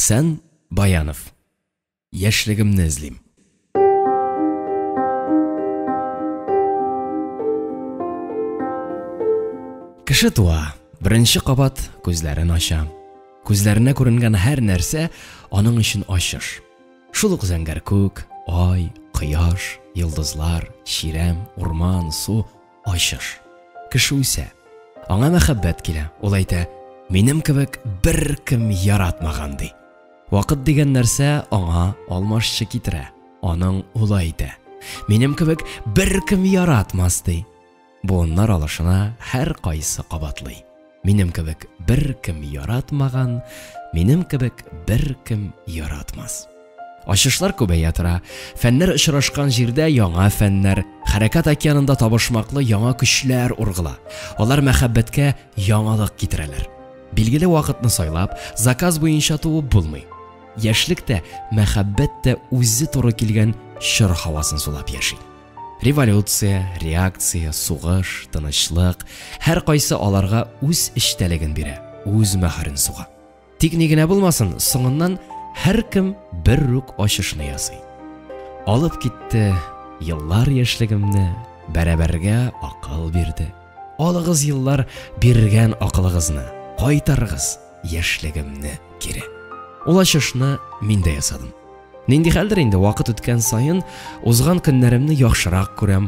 Әхсән Баянов. Яшьлегемне эзлим. Кеше туа, беренче кабат күзләрен ача. Күзләренә күренгән һәр нәрсә аның өчен ачыш. Шул ук зәңгәр күк, ай, кояш, йолдызлар, чирәм, урман, су ачыш. Кеше үсә. Аңа мәхәббәт килә. Ул әйтә: "Минем кебек беркем яратмаган" ди. Вакыт дигән нәрсә аңа алмашчы китерә. Аның улы әйтә: "Минем кебек беркем яратмас" ди. Буыннар алышына һәр кайсы кабатлый. Минем кебек беркем яратмаган, минем кебек беркем яратмас. Ачышлар күбәя тора. Фәннәр очрашкан җирдә яңа фәннәр, хәрәкәт океанында табышмаклы яңа көчләр ургыла. Алар мәхәббәткә яңалык китерәләр. Билгеле вакытны сайлап, заказ буенча туып булмый. Яшьлектә мәхәббәттә үзе туры килгән чор һавасын сулап яши. Революция, реакция, сугыш, тынычлык, һәр кайсы аларга үз эчтәлеген бирә, үз мәхәрен суга. Тик ни генә булмасын, соңыннан һәр кем бер рук ачышны ясый. Алып китте еллар яшьлегемне, бәрабәргә акыл бирде. Алыгыз еллар биргән акылыгызны, кайтарыгыз яшьлегемне кире. Ул ачышны мин дә ясадым. Нинди хәлдер инде вакыт үткән саен узган көннәремне яхшырак күрәм.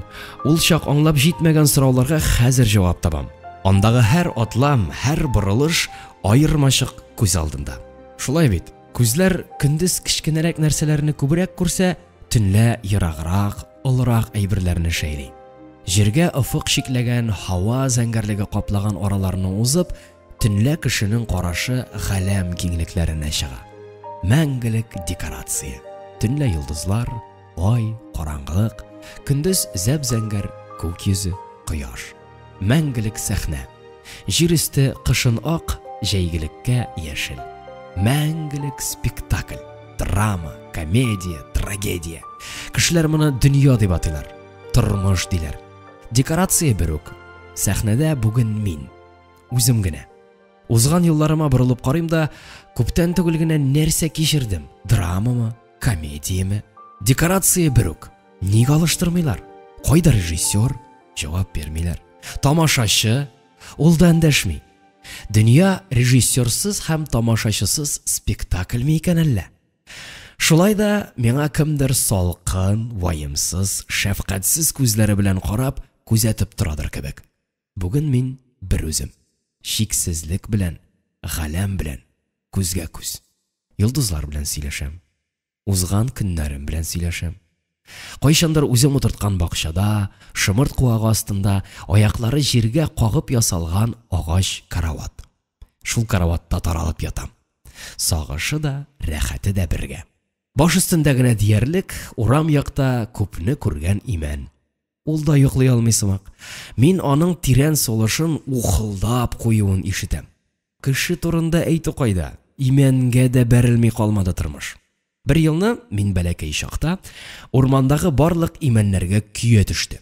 Ул чак аңлап җитмәгән сорауларга хәзер җавап табам. Андагы һәр атлам, һәр борылыш аермачык күз алдында. Шулай бит, күзләр көндез кичкенәрәк нәрсәләрне күбрәк күрсә, төнлә ераграк, олырак әйберләрне шәйли. Җиргә офык шикләгән һава зәңгәрлеге каплаган араларны узып, төнлә кешенең карашы галәм киңлекләренә чыга. Мәңгелек декорация. Төнлә йолдызлар, ай, караңгылык, көндез зәп-зәңгәр күк йөзе, кояш. Мәңгелек сәхнә. Җир өсте кышын ак, җәйгелеккә яшел. Мәңгелек спектакль. Драма, комедия, трагедия. Кешеләр моны дөнья дип атыйлар. Тормыш диләр. Декорация бер үк. Сәхнәдә бүген мин. Үзем генә. Узган елларыма борылып карыйм да, күптән түгел генә нәрсә кичердем? Драмамы, комедиямы? Декорация бер үк. Ник алыштырмыйлар? Кайда режиссер? Җавап бирмиләр. Тамашачы? Ул да эндәшми. Дөнья режиссерсыз һәм тамашачысыз спектакль микән әллә? Шулай да миңа кемдер салкын, ваемсыз, шәфкатьсез күзләре белән карап, күзәтеп торадыр кебек. Бүген мин бер үзем. Шиксезлек белән, галәм белән, күзгә күз. Йолдызлар белән сөйләшәм. Узган көннәрем белән сөйләшәм. Кайчандыр үзем утырткан бакчада, шымырт куагы астында аяклары җиргә кагып ясалган агач карават. Шул караватта таралып ятам. Сагышы да, рәхәте дә бергә. Баш өстендә генә диярлек, урам якта күпне күргән имән. Ул да йоклый алмый сымак. Мин аның тирән солышын ухылдап куюын ишетәм. Кеше турында әйтү кайда? Имәнгә дә бәрелми калмады тормыш. Бер елны мин бәләкәй чакта урмандагы барлык имәннәргә көйә төште.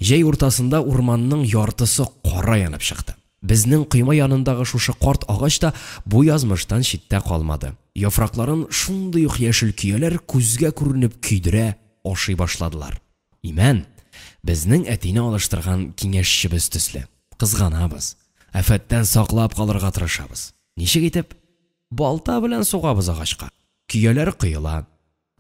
Җәй уртасында урманның яртысы кара янып чыкты. Безнең койма янындагы шушы карт агач та бу язмыштан читтә калмады. Яфракларын шундый ук яшел көяләр күзгә күренеп көйдерә, ашый башладылар. Имән безнең әтине алыштырган киңәшчебез төсле. Кызганабыз. Афәттән саклап калырга тырышабыз. Ничек итеп? Балта белән сугабыз агачка. Көяләр кыйыла.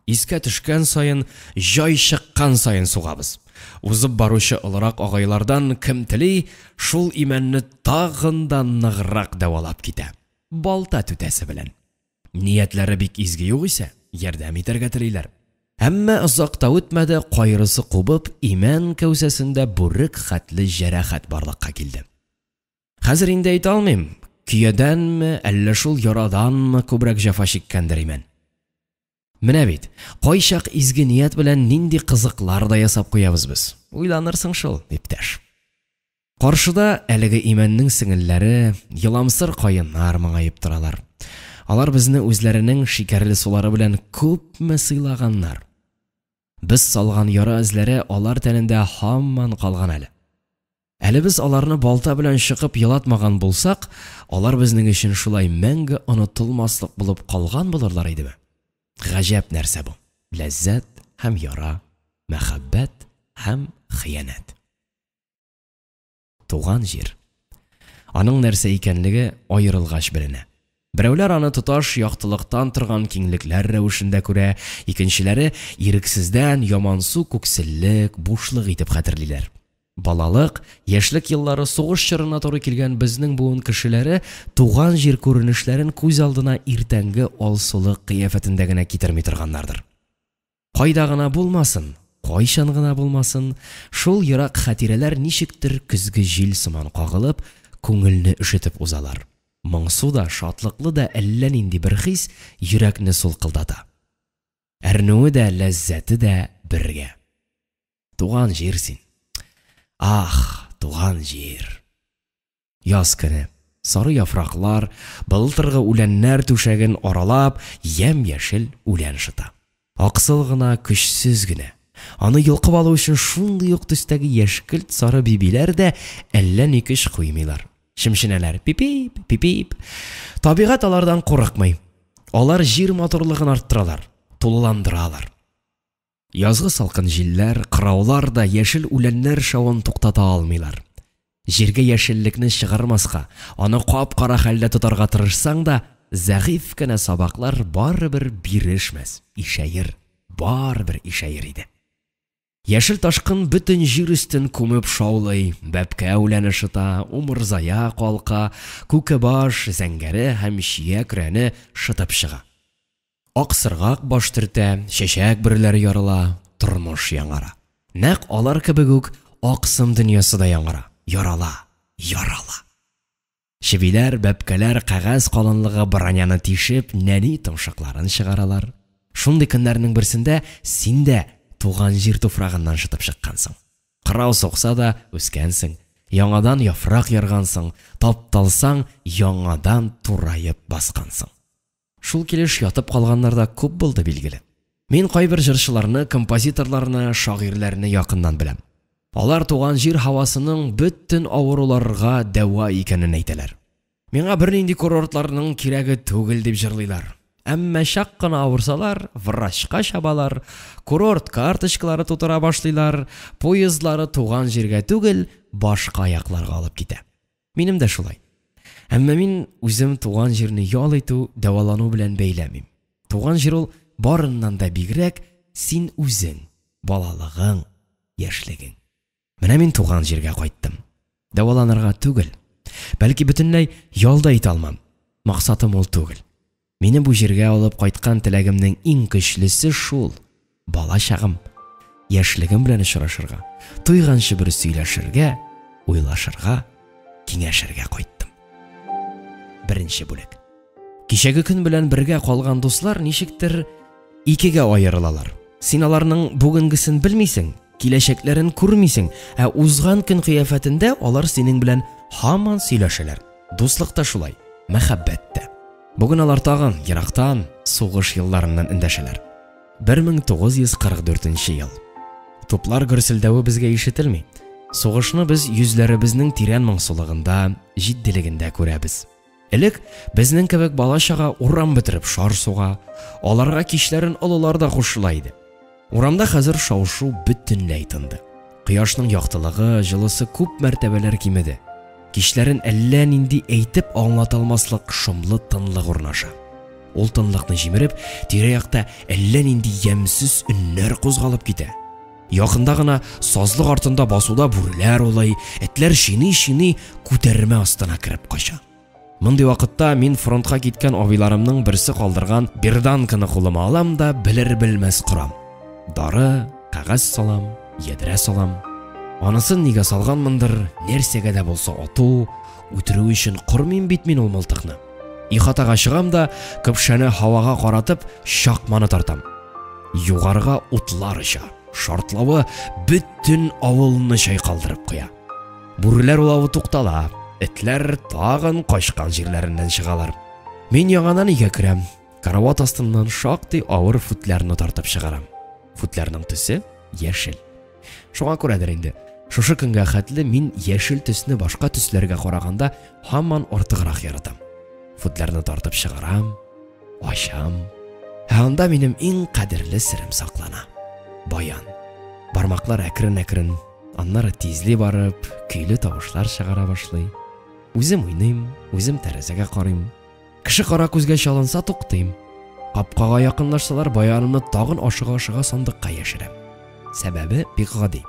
Искә төшкән саен, җай чыккан саен сугабыз. Узып баручы олырак агайлардан кем тели, шул имәнне тагын да ныграк дәвалап китә. Балта түтәсе белән. Ниятләре бик изге юк исә, ярдәм итәргә телиләр. Әмма озакта үтмәде, кайрысы кубып, имән кәүсәсендә бүрек хәтле җәрәхәт барлыкка килде. Хәзер инде әйтә алмыйм, көядәнме, әллә шул яраданмы күбрәк җәфа чиккәндер имән. Менә бит, кайчак изге ният белән нинди кызыклар да ясап куябыз без. Уйланырсың шул, иптәш. Каршыда әлеге имәннең сеңелләре, йыламсыр каеннар моңаеп торалар. Алар безне үзләренең шикәрле сулары белән күпме сыйлаганнар. Без салган яра эзләре алар тәнендә һаман калган әле. Әле без аларны балта белән чыгып елатмаган булсак, алар безнең өчен шулай мәңге онытылмаслык булып калган булырлар идеме? Гаҗәп нәрсә бу. Ләззәт һәм яра, мәхәббәт һәм хыянат. Туган җир. Аның нәрсә икәнлеге аерылгач беленә. Берәүләр аны тоташ яктылыктан торган киңлекләр рәвешендә күрә, икенчеләре ирексездән ямансу күкселлек, бушлык итеп хәтерлиләр. Балалык, яшьлек еллары сугыш чорына туры килгән безнең буын кешеләре туган җир күренешләрен күз алдына иртәнге алсулык кыяфәтендә генә китерми торганнардыр. Кайда гына булмасын, кайчан гына булмасын, шул ерак хатирәләр ничектер көзге җил сыман кагылып, күңелне ишетеп узалар. Моңсу да, шатлыклы да әллә нинди бер хис йөрәкне сулкылдата. Әрнүе дә, ләззәте дә бергә. Туган җир син. Ах, туган җир. Яз көне, сары яфраклар, былтыргы үләннәр түшәген аралап, ямь-яшел үлән шыта. Аксыл гына, көчсез генә. Аны йолкып алу өчен шундый ук төстәге яшькелт сары бибиләр дә әллә ни көч куймыйлар. Шимшинәләр пипип, пипип. Табигать алардан курыкмый. Алар җир матурлыгын арттыралар, тулыландыралар. Язгы салкын җилләр, кыраулар да яшел үләннәр шавын туктата алмыйлар. Җиргә яшеллекне чыгармаска, аны кап-кара хәлдә тотарга тырышсаң да, зәгыйф кенә сабаклар барыбер бирешмәс, ишәер, барыбер ишәер иде. Яшел ташкын бөтен җир өстен күмеп шаулый, бәпкә үләне шыта, умырзая калка, күке баш, зәңгәре һәм чия көрәне шытып чыга. Аксыргак баш төртә, чәчәк берләре ярыла, тормыш яңара. Нәкъ алар кебек үк аксым дөньясы да яңара, ярала, ярала. Чебиләр, бәпкәләр кәгазь калынлыгы броняны тишеп, нәни томшыкларын чыгаралар. Шундый көннәрнең берсендә син дә туган җир туфрагыннан шытып чыккансың. Кырау сокса да үскәнсең, яңадан яфрак яргансың, тапталсаң, яңадан турайып баскансың. Шул килеш ятып калганнарда күп булды билгеле. Мин кайбер җырчыларны, композиторларны, шагыйрьләрне якыннан беләм. Алар туган җир һавасының бөтен авыруларга дәва икәнен әйтәләр. Миңа бернинди курортларның кирәге түгел дип җырлыйлар. Әмма чак кына авырсалар, врачка чабалар, курорт карточкалары тутыра башлыйлар, поездлары туган җиргә түгел, башка якларга алып китә. Минем дә шулай. Әмма мин үзем туган җирне ял итү, дәвалану белән бәйләмим. Туган җир ул барыннан да бигрәк син үзең, балалыгың, яшьлегең. Менә мин туган җиргә кайттым. Дәваланырга түгел. Бәлки бөтенләй ял да итә алмам. Максатым ул түгел. Мине бу җиргә алып кайткан теләгемнең иң көчлесе шул. Бала чагым, яшьлегем белән очрашырга, туйганчы бер сөйләшергә, уйлашырга, киңәшергә кайттым. Беренче бүлек. Кичәге көн белән бергә калган дуслар ничектер икегә аерылалар. Син аларның бүгенгесен белмисең, киләчәкләрен күрмисең, ә узган көн кыяфәтендә алар синең белән һаман сөйләшәләр. Дуслык та шулай, мәхәббәт тә. Бүген алар тагын ерактан сугыш елларыннан эндәшәләр. 1944 ел. Туплар гөрселдәве безгә ишетелми. Сугышны без йөзләребезнең тирән моңсулыгында, җитдилегендә күрәбез. Элек безнең кебек балачага урам бетереп шар суга, аларга кичләрен олылар да кушыла иде. Урамда хәзер шау-шу бөтенләй тынды. Кояшның яктылыгы, җылысы күп мәртәбәләр кимеде. Кичләрен әллә нинди әйтеп аңлатылмаслык шомлы тынлык урнаша. Ул тынлыкны җимереп, тирә-якта әллә нинди ямьсез үннәр кузгалып китә. Якында гына сазлык артында басуда бүреләр улай, этләр шини-шини күтәрмә астына кирип кача. Мондый вакытта мин фронтка киткән абыйларымның берсе калдырган берданканы кулыма алам да белер-белмәс корам. Дары, кәгазь салам, ядрә салам. Анысын нигә салганмындыр, нәрсәгә дә булса ату, үтерү өчен кормыйм бит мин ул мылтыкны. Ихатага чыгам да, көпшәне һавага каратып, чакманы тартам. Югарга утлар оча, шартлавы бөтен авылны чайкалдырып куя. Бүреләр улавы туктала, этләр тагын качкан җирләреннән чыгалар. Мин яңадан өйгә керәм, карават астыннан шактый авыр футләрне тартып чыгарам. Футләрнең төсе яшел. Шуңа күрәдер инде. Шушы көнгә хәтле мин яшел төсне башка төсләргә караганда һаман артыграк яратам. Футларны тартып чыгарам, ачам. Анда минем иң кадерле сирем саклана. Баян. Бармаклар әкрен-әкрен, аннары тизли барып, көйле тавышлар чыгара башлый. Үзем уйныйм, үзем тәрәзәгә карыйм. Кеше кара күзгә чалынса туктыйм. Капкага якынлашсалар, баянымны тагын ашыга-ашыга сандыкка яшерәм. Сәбәбе бик гади.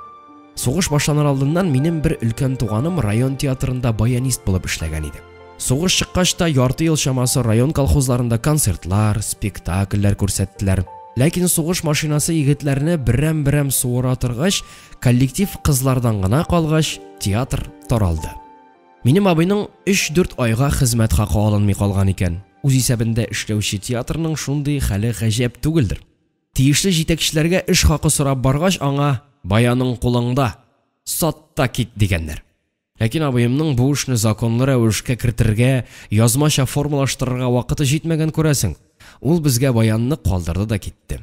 Сугыш башланыр алдыннан минем бер өлкән туганым район театрында баянист булып эшләгән иде. Сугыш чыккач та ярты ел чамасы район колхозларында концертлар, спектакльләр күрсәттеләр. Ләкин сугыш машинасы егетләрне берәм-берәм суыра торгач, коллектив кызлардан гына калгач, театр таралды. Минем абыйның 3-4 айга хезмәт хакы алынмый калган икән. Үз исәбендә эшләүче театрның шундый хәле гаҗәп түгелдер. Тиешле җитәкчеләргә эш хакы сорап баргач, аңа баяның кулыңда, сатта кит дигәннәр. Ләкин абыемның бу эшне законлы рәвешкә кертергә, язмаша формалаштырырга вакыты җитмәгән күрәсең. Ул безгә баянны калдырды да китте.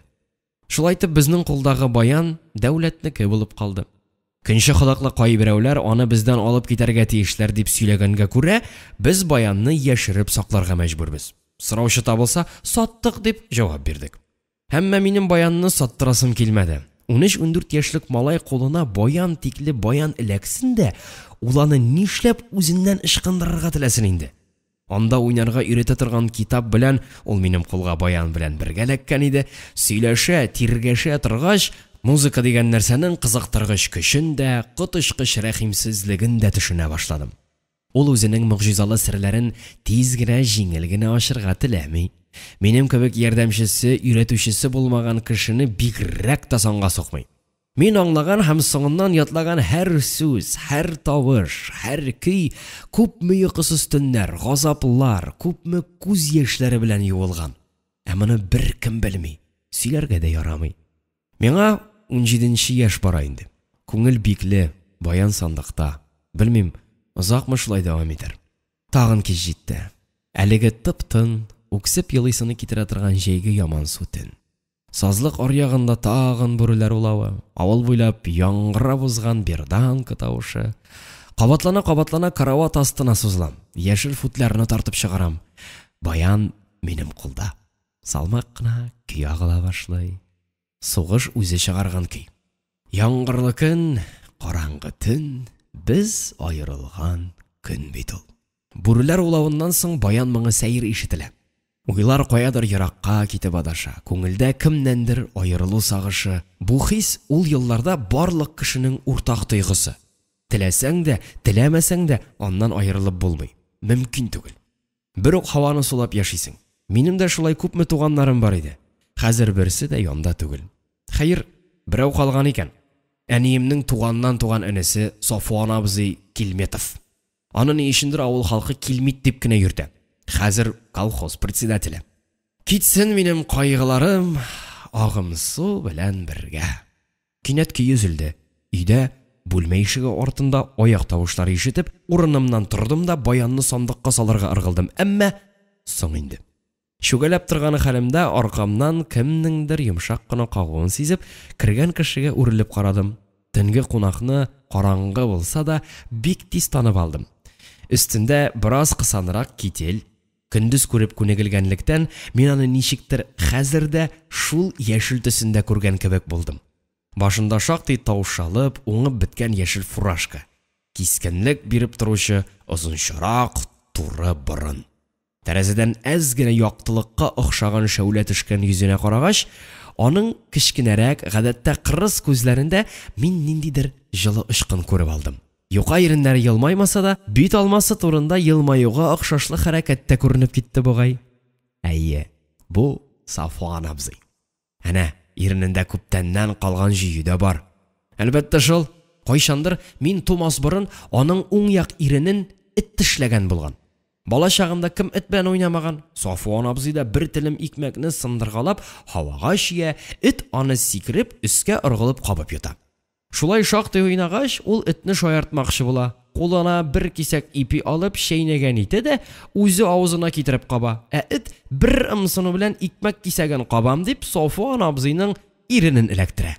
Шулай итеп безнең кулдагы баян дәүләтнеке булып калды. Көнче ходаклы кайберәүләр аны бездән алып китәргә тиешләр дип сөйләгәнгә күрә, без баянны яшереп сакларга мәҗбүрбез. Сораучы табылса, саттык дип җавап бирдек. Һәммә минем баянны саттырасым килмәде. 13-14 яшьлек малай кулына баян тикле баян эләксен дә, ул аны нишләп үзеннән ышкындырырга теләсен инде. Анда уйнарга өйрәтә торган китап белән ул минем кулга баян белән бергә эләккән иде. Сөйләшә, тиргәшә торгач, музыка дигән нәрсәнең кызыктыргыч көчен дә, котышкыч рәхимсезлеген дә төшенә башладым. Ул үзенең мөгъҗизалы серләрен тиз генә, җиңел генә ашырга теләми. Минем кебек ярдәмчесе, өйрәтүчесе булмаган кешене бигрәк тә санга сукмый. Мин аңлаган һәм соңыннан ятлаган һәр сүз, һәр тавыш, һәр көй күпме йокысыз төннәр, газаплар, күпме күз яшьләре белән юылган. Ә моны беркем белми, сөйләргә дә ярамый. Миңа 17 яшь бара инде. Күңел бикле, баян сандыкта. Белмим, озакмы шулай дәвам итәр. Тагын кич җитте. Әлеге тып-тын, үксеп елыйсыны китерә торган җәйге яман сутын. Сазлык аръягында тагын бүреләр улавы, авыл буйлап яңгырап узган берданка тавышы. Кабатлана карават астына сузылам. Яшел футларны тартып чыгарам. Баян минем кулда. Салмак кына көй агыла башлый. Сугыш үзе чыгарган көй. Яңгырлы көн, караңгы төн, без айырылган көн бит ул. Бүреләр улавыннан соң баян моңы сәер ишетелә. Уйлар каядыр еракка китеп адаша. Күңелдә кемнәндер аерылу сагышы. Бу хис ул елларда барлык кешенең уртак тойгысы. Теләсәң дә, теләмәсәң дә аннан аерылып булмый. Мөмкин түгел. Бер үк һаваны сулап яшисең. Минем дә шулай күпме туганнарым бар иде. Хәзер берсе дә янда түгел. Хәер, берәү калган икән. Әниемнең туганнан туган энесе Сафуан абзый Килметов. Аны ни өчендер авыл халкы Килмит дип кенә йөртә. Хәзер колхоз председателе. Китсен минем кайгыларым агым су белән бергә. Кинәт көй өзелде. Өйдә бүлмә ишеге артында аяк тавышлары ишетеп, урынымнан тордым да баянны сандыкка салырга ыргылдым. Әмма соң инде. Шүгәләп торганы хәлемдә аркамнан кемнеңдер йомшак кына кагуын сизеп, кергән кешегә үрелеп карадым. Төнге кунакны караңгы булса да бик тиз танып алдым. Өстендә бераз кысанрак кител. Көндез күреп күнегелгәнлектән, мин аны ничектер хәзердә шул яшел төсендә күргән кебек булдым. Башында шактый таушалып, уңып беткән яшел фуражка. Кискенлек биреп торучы озынчарак, туры борын. Тәрәзәдән әз генә яктылыкка охшаган шәүлә төшкән йөзенә карагач, аның кичкенәрәк, гадәттә кырыс күзләрендә мин ниндидер җылы ышкын күреп алдым. Юка иреннәре елмаймаса да, бит алмасы турында елмаюга охшашлы хәрәкәттә күренеп китте бугай. Әйе, бу Сафуан абзый. Әнә, иренендә күптәннән калган җыю да бар. Әлбәттә шул, кайчандыр мин тумас борын аның уң як иренен эт тешләгән булган. Бала чагымда кем эт белән уйнамаган? Сафуан абзый да бер телем икмәкне сындыргалап, һавага чия, эт аны сикереп, өскә ыргылып кабып ята. Шулай шактый уйнагач, ул этне шаяртмакчы була. Кулына бер кисәк ипи алып шәйнәгән ите дә үзе авызына китереп каба. Ә эт бер ымсыну белән икмәк кисәген кабам дип Сафуан абзыйның иренен эләктерә.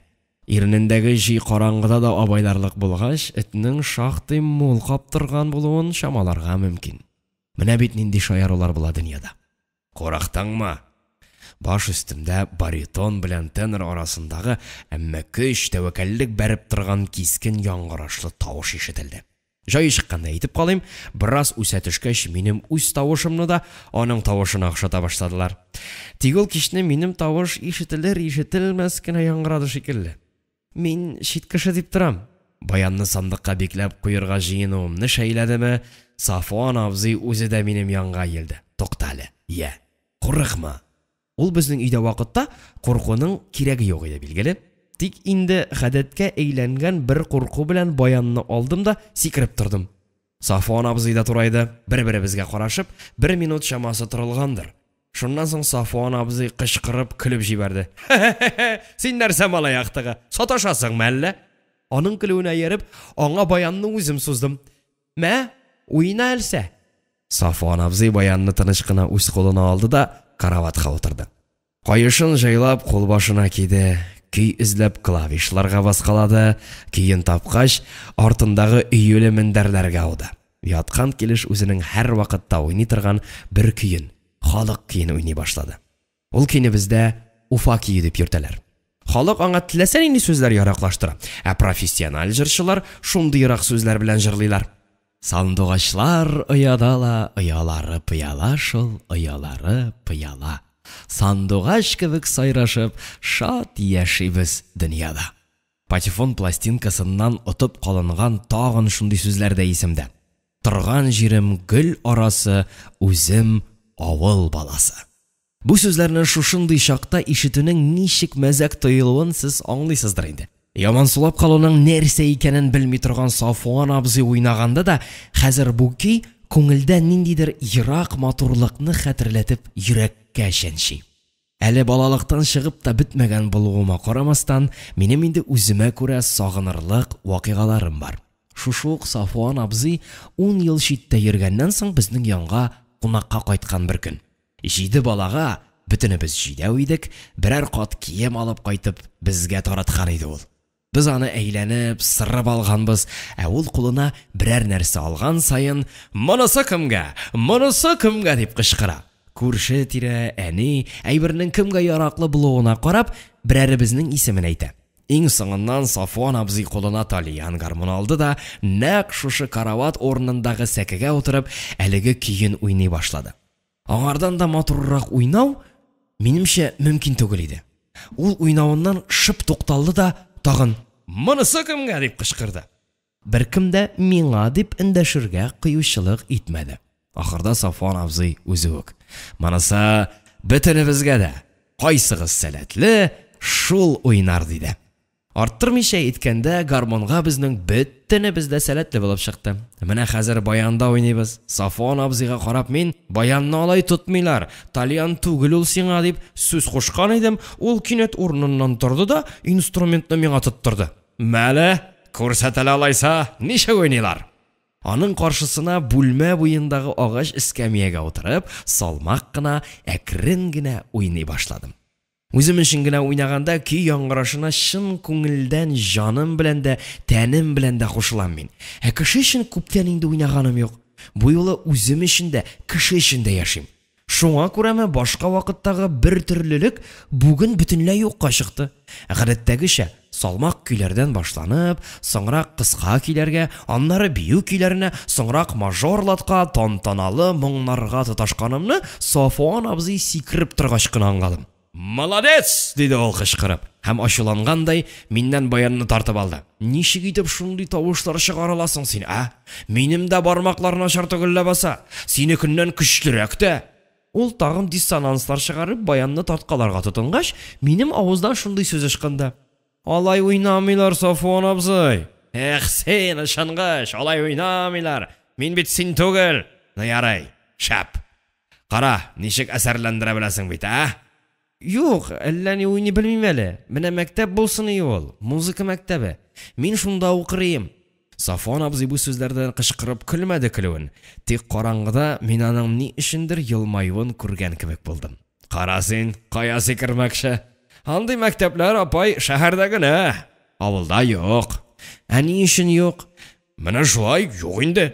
Ирнендәге җый караңгыда да абайларлык булгач, этнең шактый мул каптырган булуын шамаларга мөмкин. Менә бит нинди шаярулар була дөньяда. Корактаңмы? Баш өстемдә баритон белән тенор арасындагы әмма көч тәвәккәллек бәреп торган кискен яңгырашлы тавыш ишетелде. Җай чыкканда әйтеп калыйм, бераз үсә төшкәч, минем үз тавышымны да аның тавышына охшата башладылар. Тик ул кичне минем тавыш ишетелер-ишетелмәс кенә яңгырады шикелле. Мин чит кеше дип торам. Баянны сандыкка бикләп куярга җыенуымны шәйләдеме, Сафуан абзый үзе дә минем янга килде. Туктале. Я, курыкма. Ул безнең өйдә вакытта куркуның кирәге юк иде билгеле. Тик инде гадәткә әйләнгән бер курку белән баянны алдым да сикереп тордым. Сафуан абзый да турайды. Бер-беребезгә карашып, 1 минут чамасы торылгандыр. Шуннан соң Сафуан абзый кычкырып көлеп җибәрде. Син нәрсә малай яктыгы? Саташасыңмы әллә? Аның көлүенә ярып, аңа баянны үзем суздым. Мә, уйна әлсә. Сафуан абзый баянны тыныч кына үз кулына алды да караватка утырды. Кайышын җайлап кул башына киде, көй эзләп клавишларга баскалады, кийин тапкач артындагы өйле мендәрләргә ауды. Яткан килеш үзенең һәр вакытта уйный торган бер көйен, халык көйен уйный башлады. Ул көйне бездә Уфа көе дип йөртәләр. Халык аңа теләсә нинди сүзләр яраклаштыра, ә профессиональ җырчылар шундыйрак сүзләр белән җырлыйлар. Сандугачлар оядала, оялары пыяла шул, оялары пыяла. Сандугач кебек сайрашып, шат яшибез дөньяда. Патефон пластинкасыннан отып калынган тагын шундый сүзләр дә исемдә. Торган җирем гөл арасы, үзем авыл баласы. Бу сүзләрне шушындый чакта ишетүнең ничек мәзәк тоелуын сез аңлыйсыздыр инде. Яман сулап калуның нәрсә икәнен белми торган Сафуан абзый уйнаганда да, хәзер бу көй күңелдә ниндидер ерак матурлыкны хәтерләтеп йөрәккә чәнчи. Әле балалыктан чыгып та бетмәгән булуыма карамастан, минем инде үземә күрә сагынырлык вакыйгаларым бар. Шушы Сафуан абзый 10 ел читтә йөргәннән соң безнең янга кунакка кайткан бер көн. 7 балага бөтенебез җидәү идек, берәр кат кием алып кайтып безгә тараткан иде ул. Без аны әйләнеп, сырып алганбыз, ә ул кулына берәр нәрсә алган сайын, "Монысы кемгә? Монысы кемгә?" дип кычкыра. Күрше тирә, әни, әйбернең кемгә яраклы булуына карап, берәребезнең исемен әйтә. Иң соңыннан Сафуан абзый кулына талиян гармун алды да, нәкъ шушы карават орнындагы сәкегә утырып, әлеге көйен уйный башлады. Аңардан да матуррак уйнау минемчә мөмкин түгел иде. Ул уйнавыннан шып тукталды да, тагын "Монысы кемгә?" дип кычкырды. Беркем дә миңа дип эндәшергә кыючылык итмәде. Ахырда Сафуан абзый үзе үк: "Монысы бөтенебезгә дә. Кайсыгыз сәләтле, шул уйнар" диде. Арттырмыйча әйткәндә, гармонга безнең бөтенебез дә сәләтле булып чыкты. Менә хәзер баянда уйныйбыз. Сафуан абзыйга карап мин: "Баянны алай тотмыйлар, талиян түгел ул сиңа" дип сүз кушкан идем. Ул кинәт урыныннан торды да инструментны миңа тоттырды. "Мәле, күрсәтәле алайса, ничә уйныйлар?" Аның каршысына бүлмә буендагы агач эскәмиягә утырып, салмак кына, әкрен генә уйный башладым. Үзем өчен генә уйнаганда көй яңгырашына чын күңелдән җаным белән дә, тәнем белән дә кушылам мин. Ә кеше өчен күптән инде уйнаганым юк. Бу юлы үзем өчен дә, кеше өчен дә яшим. Шуңа күрәме башка вакыттагы бер төрлелек бүген бөтенләй юкка чыкты. Гадәттәгечә салмак көйләрдән башланып, соңрак кыска көйләргә, аннары бию көйләренә, соңрак мажорлатка, тантаналы моңнарга тоташканымны Сафуан абзый сикереп торгач кына аңладым. "Молодец!" диде ул кычкырып, һәм ачулангандай миннән баянны тартып алды. "Ничек итеп шундый тавышлар чыгараласың син, а? Минем дә бармаклар начар түгел баса. Синекеннән көчлерәк тә." Ул тагын диссонанслар чыгарып баянны тарткаларга тотынгач, минем авыздан шундый сүз ычкынды: "Алай уйнамыйлар, Сафуан абзый. Эх, син ышангыч, алай уйнамыйлар. Мин бит син түгел." "Ярый, шәп. Кара, ничек әсәрләндерә беләсең бит, а?" "Юк, әллә ни уйный белмим әле. Менә мәктәп булсын ул, музыка мәктәбе. Мин шунда укырым." Сафуан абзый бу сүзләрдән кычкырып көлмәде көлүен. Тик караңгыда мин аның ни өчендер елмаюын күргән кебек булдым. "Кара син, кая сикермәкче? Андый мәктәпләр, апай, шәһәрдә генә. Авылда юк. Ни өчен юк? Менә шулай, юк инде.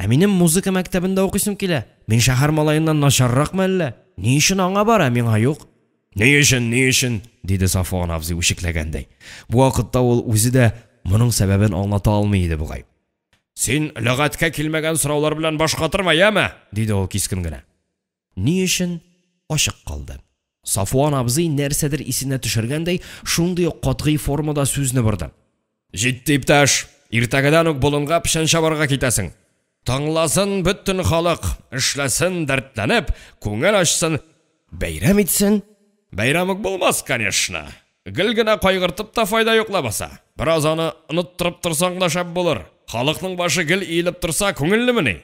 Минем музыка мәктәбендә укыйсым килә. Мин шәһәр малаеннан начарракмы әллә? Ни өчен аңа бара, миңа юк? Ни өчен? Диде Сафуан абзый үчекләгәндәй. Бу вакытта ул үзе дә моның сәбәбен аңлата алмый иде бугай. Син лөгатькә килмәгән сораулар белән баш катырма, яме? Диде ул кискен генә. Ни өчен? Ачык калды. Сафуан абзый нәрсәдер исенә төшергәндәй, шундый катгый формада сүзне бирде. Җитте иптәш, иртәгәдән үк болынга пешән чабарга китәсең. Таңласын бөтен халык, эшләсен дәртләнеп, күңел ачсын, бәйрәм итсен. Бәйрәм үк булмас, конечно. Гел генә кайгыртып та файда юк лабаса. Бераз аны оныттырып торсаң да шәп булыр. Халыкның башы гел иелеп торса, күңеллеме?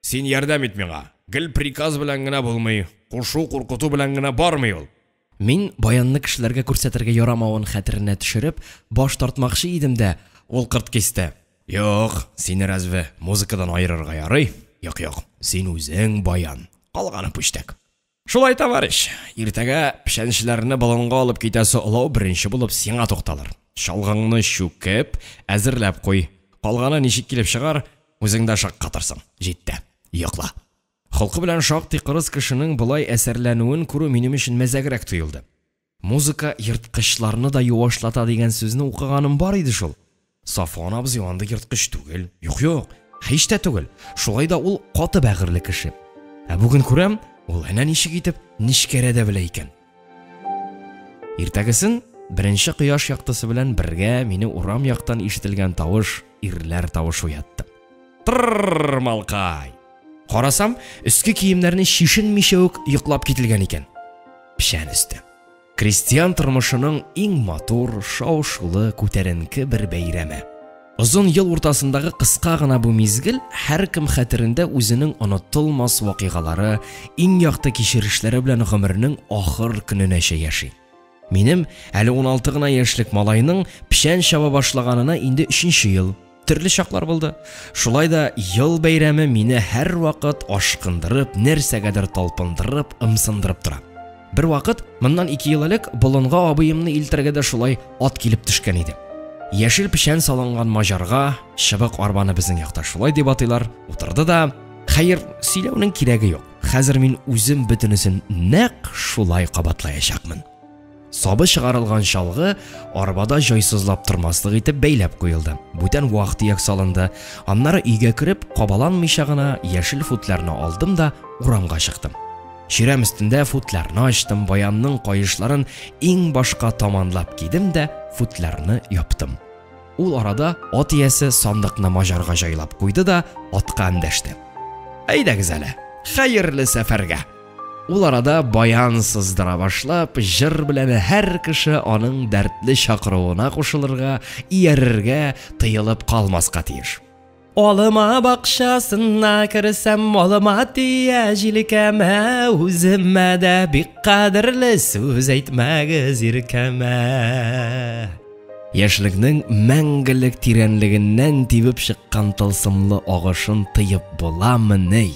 Син ярдәм ит миңа. Гел приказ белән генә булмый, кушу куркыту белән генә бармый ул. Мин баянны кешеләргә күрсәтергә ярамавын хәтеренә төшереп, баш тартмакчы идем дә, ул кырт кисте. Юк, сине разве музыкадан айырырга ярый? Юк, син үзең баян. Калганы пүчтәк. Шулай, товарищ, иртәгә пешәнчеләрне болынга алып китәсе олау беренче булып сиңа тукталыр. Шалгыңны шүкеп, әзерләп куй. Калганы ничек килеп чыгар, үзең дә шак катырсың. Җитте. Йокла. Халкы белән шактый кырыс кешенең булай әсәрләнүен күрү минем өчен мәзәгрәк тоелды. Музыка йырткычларны да юашлата дигән сүзне укыганым бар иде шул. Сафуан абзый анда йырткыч түгел. Юк, һич тә түгел. Шулай да ул каты бәгырле кеше. Бүген күрәм, ул әнә ничек итеп нишкәрә дә белә икән. Иртәгесен беренче кояш яктысы белән бергә мине урам яктан ишетелгән тавыш, ирләр тавышы уятты. Трррр, малкай. Карасам, өске киемнәрне шишенмичә үк йоклап кителгән икән. Пешән өсте. Крестьян тормышының иң матур, шау-шулы, күтәренке бер бәйрәме. Озын ел уртасындагы кыска гына бу мизгел һәркем хәтерендә үзенең онытылмас вакыйгалары, иң якты кичерешләре белән гомернең ахыр көненәчә яши. Минем әле 16 гына яшьлек малайның пешән чаба башлаганына инде 3нче ел. Төрле чаклар булды. Шулай да ел бәйрәме мине һәр вакыт ашкындырып, нәрсәгәдер талпындырып, ымсындырып тора. Бер вакыт, моннан 2 ел элек болынга абыемны илтергә дә шулай ат килеп төшкән иде. Яшел пешән салынган мажарга, чыбык арбаны безнең якта шулай дип атыйлар, утырды да, хәер, сөйләүнең кирәге юк. Хәзер мин үзем бөтенесен нәкъ шулай кабатлаячакмын. Сабы чыгарылган чалгы арбада җайсызлап тормаслык итеп бәйләп куелды. Бүтән вакыт салынды. Аннары өйгә кереп, кабаланмыйча гына яшел футларны алдым да урамга чыктым. Чирәм өстендә футларны ачтым, баянның кайышларын иң башка таманлап кидем дә футларны яптым. Ул арада ат иясе сандыкны мажарга җайлап куйды да атка эндәште. Әйдәгез әле, хәерле сәфәргә. Ул арада баян сыздыра башлап, җыр белән һәр кеше аның дәртле чакыруына кушылырга, иярергә, тыелып калмаска тиеш. Алыма бакчасына керсәм, алыма тия җилкәмә, үземә дә бик кадерле сүз әйтмәгез иркәмә. Яшьлекнең мәңгелек тирәнлегеннән тибеп чыккан тылсымлы агышын тыеп буламыни?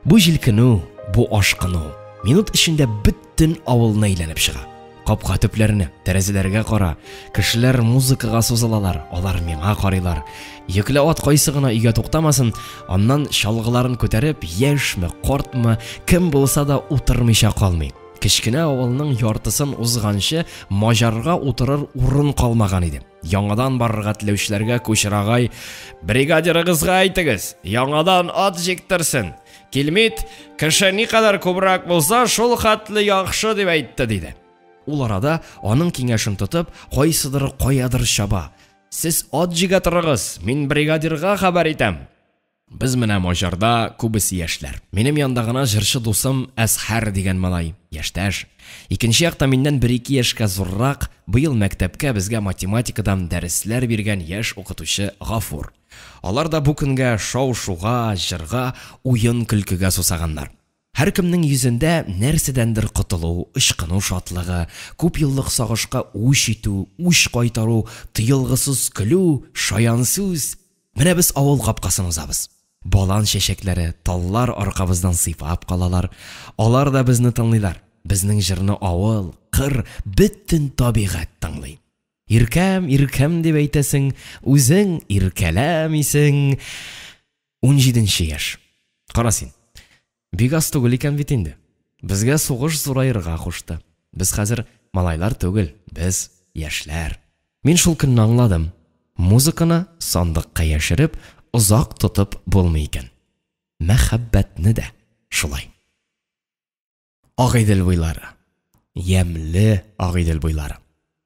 Бу җилкенү, бу ашкыну минут эчендә бөтен авылны әйләнеп чыга. Капка төпләренә, тәрәзәләргә кара. Кешеләр музыкага сузылалар, алар миңа карыйлар. Йөкле ат кайсы гына өйгә туктамасын, аннан чалгыларын күтәреп, яшьме, картмы, кем булса да утырмыйча калмый. Кечкенә авылның яртысын узганчы мажарга утырыр урын калмаган иде. Яңадан барырга теләүчеләргә күчерагай, бригадирыгызга әйтегез, яңадан ат җиктерсен. Килмит, кеше никадәр күбрәк булса, шул хәтле яхшы дип әйтте диде. Ул арада аның киңәшен тотып, кайсыдыр каядыр чаба. Сез ат җигә торыгыз, мин бригадирга хәбәр итәм. Без менә мажарда күбесе яшьләр. Минем янда гына җырчы дусым Әсхәр дигән малай, яшьтәш. Икенче якта миннән 1-2 яшькә зуррак, быел мәктәпкә безгә математикадан дәресләр биргән яшь укытучы Гафур. Алар да бу көнгә шау-шуга, җырга, уен көлкегә сусаганнар. Һәркемнең йөзендә нәрсәдәндер котылу, ышкыну шатлыгы, күп еллык сагышка үч итү, үч кайтару, тыелгысыз көлү, шаян сүз. Менә без авыл капкасын узабыз. Балан чәчәкләре, таллар аркабыздан сыйпап калалар. Алар да безне тыңлыйлар. Безнең җырны авыл, кыр, бөтен табигать тыңлый. Иркәм, иркәм дип әйтәсең, үзең иркәләмисең. 17 яшь. Кара син. Бик аз түгел икән бит инде. Безгә сугыш зурайырга кушты. Без хәзер малайлар түгел, без яшьләр. Мин шул көнне аңладым. Музыканы сандыкка яшереп, озак тотып булмый икән. Мәхәббәтне дә шулай. Агыйдел буйлары. Ямлы агыйдел буйлары.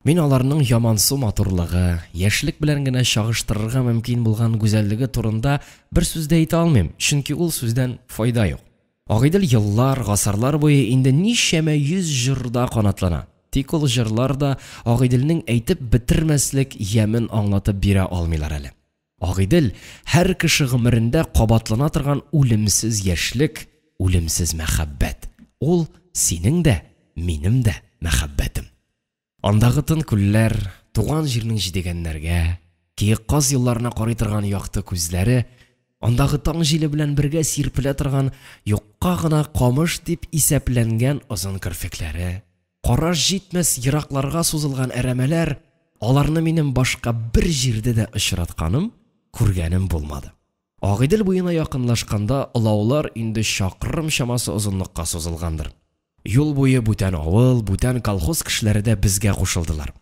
Мин аларның ямансу матурлыгы, яшьлек белән генә чагыштырырга мөмкин булган гүзәллеге турында бер сүз дә әйтә алмыйм, чөнки ул сүздән файда юк. Агыйдел еллар, гасырлар буе инде ничәмә 100 җырда канатлана. Тик ул җырлар да Агыйделнең әйтеп бетермәслек ямен аңлатып бирә алмыйлар әле. Агыйдел һәр кеше гомерендә кабатлана торган үлемсез яшьлек, үлемсез мәхәббәт. Ул синең дә, минем дә мәхәббәтем. Андагы тын күлләр, туган җирнең җидегәннәргә, киек каз юлларына карый торган якты күзләре, андагы таң җиле белән бергә сирпелә торган юкка гына камыш дип исәпләнгән озын керфекләре, караш җитмәс еракларга сузылган әрәмәләр, аларны минем башка бер җирдә дә очратканым, күргәнем булмады. Агыйдел буена якынлашканда олаулар инде чакрым чамасы озынлыкка сузылгандыр. Юл буе бүтән авыл, бүтән колхоз кешеләре дә безгә кушылдылар.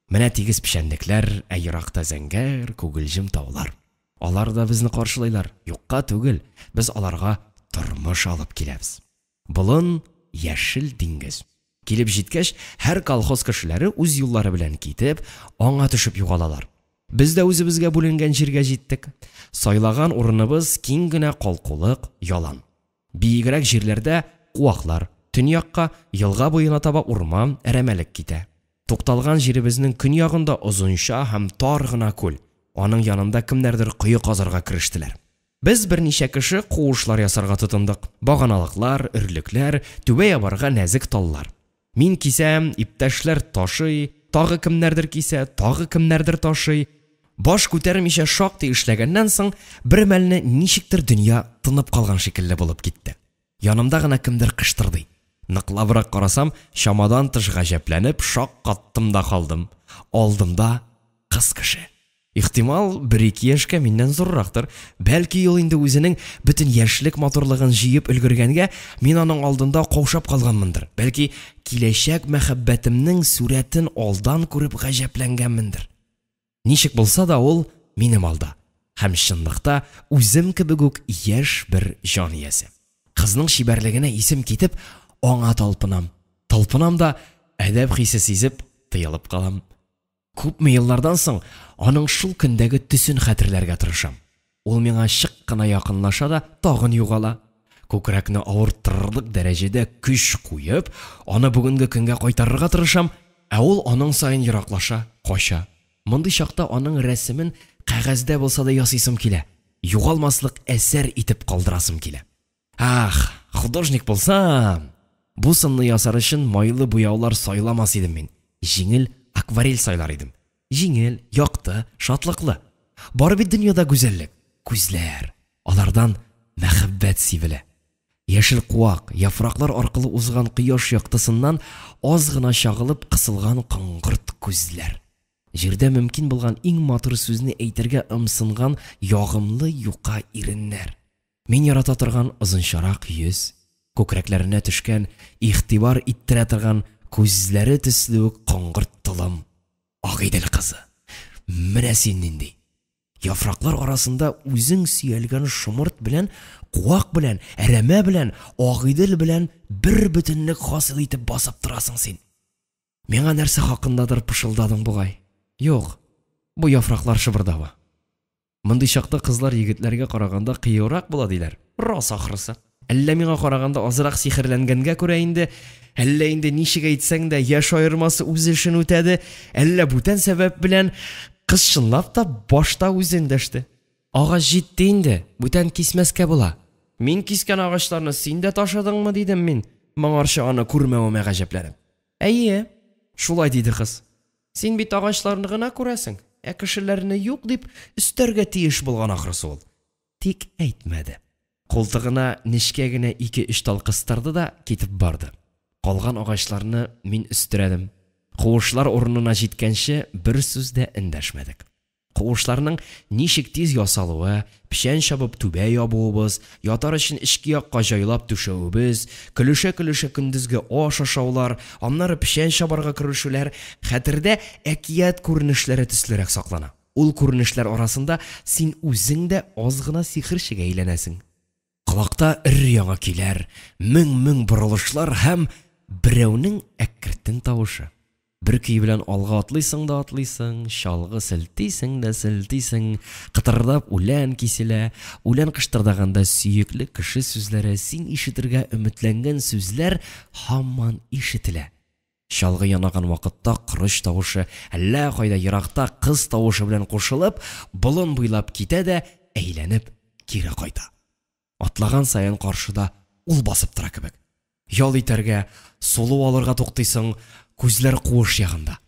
Менә тигез пишәнлекләр, еракта зәңгәр, күгелҗем таулар. Алар да безне каршылайлар. Юкка түгел, без аларга тормыш алып киләбез. Болын яшел диңгез. Килеп җиткәч, һәр колхоз кешеләре үз юллары белән китеп, аңа төшеп югалалар. Без дә үзебезгә бүленгән җиргә җиттек. Сайлаган урыныбыз киң генә калкулык, ялан. Биегрәк җирләрдә куаклар, төньякка, елга буена таба урман, әрәмәлек китә. Тукталган җиребезнең көньягында озынча һәм тар гына күл. Аның янында кемнәрдер кое казарга керештеләр. Без берничә кеше куышлар ясарга тотындык. Баганалыклар, өрлекләр, түбә ябарга нәзек таллар. Мин кисәм, иптәшләр ташый, тагы кемнәрдер кисә, тагы кемнәрдер ташый. Баш күтәрмичә шактый эшләгәннән соң, бер мәлне ничектер дөнья тынып калган шикелле булып китте. Янымда гына кемдер кыштырды. Ныклабрак карасам, чамадан тыш гаҗәпләнеп, шак каттым да калдым. Алдымда кыз кеше. Ихтимал 1-2 яшькә миннән зуррактыр. Бәлки ул инде үзенең бөтен яшьлек матурлыгын җыеп өлгергәнгә, мин аның алдында каушап калганмындыр. Бәлки киләчәк мәхәббәтемнең сурәтен алдан күреп гаҗәпләнгәнмендер. Ничек булса да ул минем алда. Һәм чынлыкта үзем кебек үк яшь бер җан иясе. Кызның чибәрлегенә исем китеп, аңа талпынам. Талпынам да әдәп хисе сизеп, тыелып калам. Күпме еллардан соң аның шул көндәге төсен хәтерләргә тырышам. Ул миңа чык кына якынлаша да тагын югала. Күкрәкне авырттырырлык дәрәҗәдә көч куеп, аны бүгенге көнгә кайтарырга тырышам, ә ул аның саен ераклаша, кача. Мондый чакта аның рәсемен кәгазьдә булса да ясыйсым килә. Югалмаслык әсәр итеп калдырасым килә. Ах, художник булсам, бу сынны ясар өчен майлы буяулар сайламас идем мин. Җиңел акварель сайлар идем. Җиңел, якты, шатлыклы. Бар бит дөньяда гүзәллек, күзләр. Алардан мәхәббәт сибелә. Яшел куак, яфраклар аркылы узган кояш яктысыннан аз гына чагылып кысылган кыңгырт күзләр. Җирдә мөмкин булган иң матур сүзне әйтергә ымсынган ягымлы юка иреннәр. Мин ярата торган озынчарак йөз, күкрәкләренә төшкән, игътибар иттерә торган күзләре төсле үк кыңгырт тылым. Агыйдел кызы. Менә син нинди. Яфраклар арасында үзең сөялгән шомырт белән, куак белән, әрәмә белән, агыйдел белән бер бөтенлек хасил итеп басып торасың син. Миңа нәрсә хакындадыр пышылдадың бугай. Юк, бу яфраклар шыбырдавы. Мондый чакта кызлар егетләргә караганда кыюрак була диләр. Рас ахрысы. Әллә миңа караганда азрак сихерләнгәнгә күрә инде, әллә инде ничек әйтсәң дә яшь аермасы үз эшен үтәде, әллә бүтән сәбәп белән кыз чынлап та башта үзен дәште. Агач җитте инде, бүтән кисмәскә була. Мин кискән агачларны син дә ташыдыңмы дидем мин, моңарчы аны күрмәвемә гаҗәпләнеп. Әйе, шулай диде кыз. Син бит агачларны гына күрәсең, ә кешеләрне юк дип өстәргә тиеш булган ахрысы ул. Тик әйтмәде. Култыгына нечкә генә 2-3 тал кыстырды да китеп барды. Калган агачларны мин өстерәдем. Куышлар урынына җиткәнче бер сүз дә эндәшмәдек. Куышларның ничек тиз ясалуы, пишән чабып түбә ябуыбыз, ятар өчен эчке якка җайлап түшәүебез, көлешә-көлешә көндезге аш ашаулар, аннары пишән чабарга керешүләр хәтердә әкият күренешләре төслерәк саклана. Ул күренешләр арасында син үзең дә аз гына сихерчегә әйләнәсең. Колакта өр-яңа көйләр, мең борылышлар һәм берәүнең әкртен тавышы. Бер көй белән алга атлыйсың да атлыйсың, чалгы селтисең дә селтисең, кытырдап үлән киселә, үлән кыштырдаганда сөекле кеше сүзләре, син ишетергә өметләнгән сүзләр һаман ишетелә. Чалгы янаган вакытта кырыч тавышы, әллә кайда еракта кыз тавышы белән кушылып, болын буйлап китә дә әйләнеп кире кайта. Атлаган саен каршыда ул басып тора кебек. Ял итәргә, солу алырга туктыйсың, күзләр куыш ягында.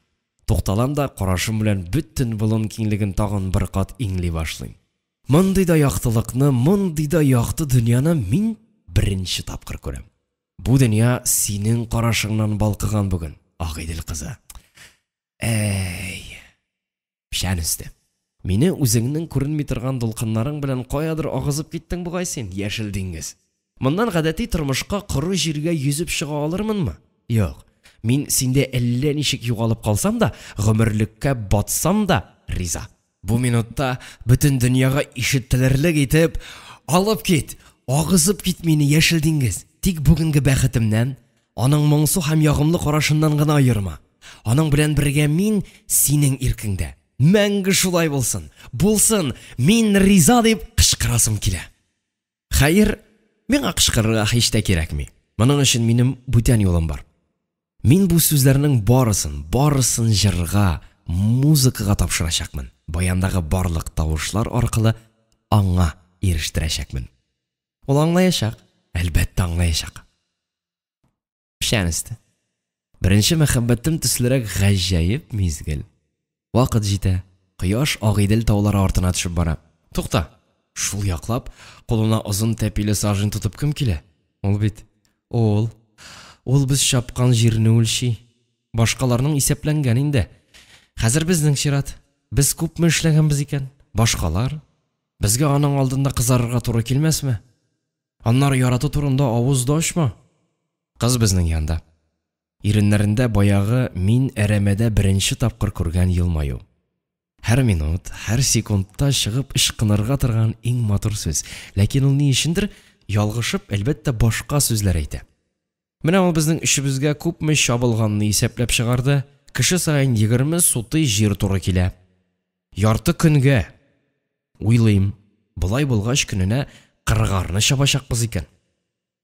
Тукталам да карашым белән бөтен болын киңлеген тагын бер кат иңли башлыйм. Мондый да яктылыкны, мондый да якты дөньяны мин беренче тапкыр күрәм. Бу дөнья синең карашыңнан балкыган бүген, Агыйдел кызы. Әй, пишән өсте. Мине үзеңнең күренми торган дулкыннарың белән каядыр агызып киттең бугай син, яшел диңгез. Моннан гадәти тормышка коры җиргә йөзеп чыга алырмынмы? Юк. Мин синдә әллә ничек югалып калсам да, гомерлеккә батсам да риза. Бу минутта бөтен дөньяга ишетелерлек итеп, алып кит, агызып кит мине яшел диңгез. Тик бүгенге бәхетемнән, аның моңсу һәм ягымлы карашыннан гына аерма. Аның белән бергә мин синең иркеңдә. Мәңге шулай булсын. Булсын, мин риза дип кычкырасым килә. Хәер, миңа кычкырырга һич тә кирәкми. Моның өчен минем бүтән юлым бар. Мин бу сүзләрнең барысын җырга, музыкага тапшырачакмын. Баяндагы барлык тавышлар аркылы аңа ирештерәчәкмен. Ул аңлаячак, әлбәттә аңлаячак. Пишәнесте. Беренче мәхәббәтем төслерәк гаҗәеп мизгел. Вакыт җитә. Кояш Агыйдел таулары артына төшеп бара. Тукта. Шул яклап, кулына озын тәпиле сажын тутып кем килә? Ул бит. Ул без чапкан җирне үлчи. Башкаларның исәпләнгән инде. Хәзер безнең чират. Без күпме эшләгәнбез икән? Башкалар безгә аның алдында кызарырга туры килмәсме? Аннары ярату турында авыз да ачма. Кыз безнең янда. Иреннәрендә баягы мин әрәмәдә беренче тапкыр күргән елмаю. Һәр минут, һәр секундта чыгып ышкынырга торган иң матур сүз. Ләкин ул ни өчендер ялгышып, әлбәттә башка сүзләр әйтә. Менә ул безнең эшебезгә күпме чабылганны исәпләп чыгарды. Кеше саен 20 суты җир туры килә. Ярты көнгә. Уйлыйм, булай булгач көненә 40-арны чабачакбыз икән.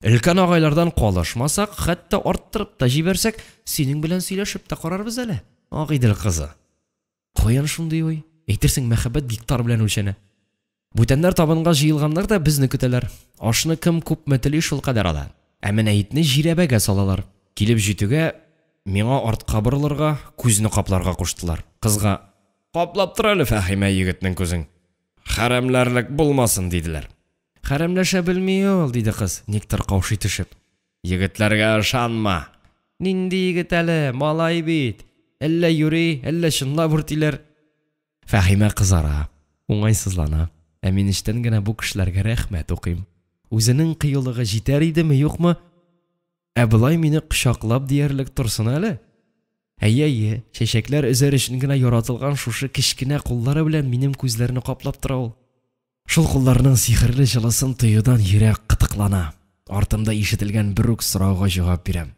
Өлкән агайлардан калышмасак, хәтта арттырып та җибәрсәк, синең белән сөйләшеп тә карарбыз әле. Агыйдел кызы. Каян шундый уй? Әйтерсең мәхәббәт гектар белән үлчәнә. Бүтәннәр табынга җыелганнар да безне көтәләр. Ашны кем күпме тели шул кадәр ала. Ә менә итне җирәбәгә салалар. Килеп җитүгә миңа артка борылырга, күзне капларга куштылар. Кызга: "Каплап тор әле, Фәһимә егетнең күзен. Хәрәмләрлек булмасын", диделәр. "Хәрәмләшә белми ул", диде кыз, никтер каушый төшеп. "Егетләргә ышанма. Нинди егет әле, малай бит. Әллә юри, әллә чынлап үртиләр". Фәһимә кызара, уңайсызлана. Ә мин эчтән генә бу кешеләргә рәхмәт укыйм. Үзенең кыюлыгы җитәр идеме, юкмы? Ә булай мине кочаклап диярлек торсын әле. Әйе, чәчәкләр өзәр өчен генә яратылган шушы кечкенә куллары белән минем күзләрне каплап тора ул. Шул кулларның сихерле җылысын тоюдан йөрәк кытыклана. Артымда ишетелгән бер үк сорауга җавап бирәм.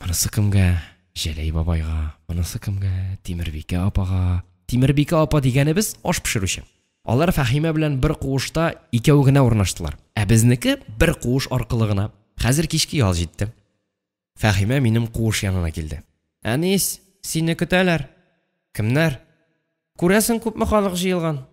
Монысы кемгә? Җәләй бабайга. Монысы кемгә? Тимербикә апага. Тимербикә апа дигәнебез аш пешерүче. Алар Фәһимә белән бер куышта икәү генә урнаштылар. Ә безнеке бер куыш аркылы гына. Хәзер кичке ял җитте. Фәһимә минем куыш янына килде. "Әнис, сине көтәләр." "Кемнәр?" "Күрәсең, күпме халык җыелган."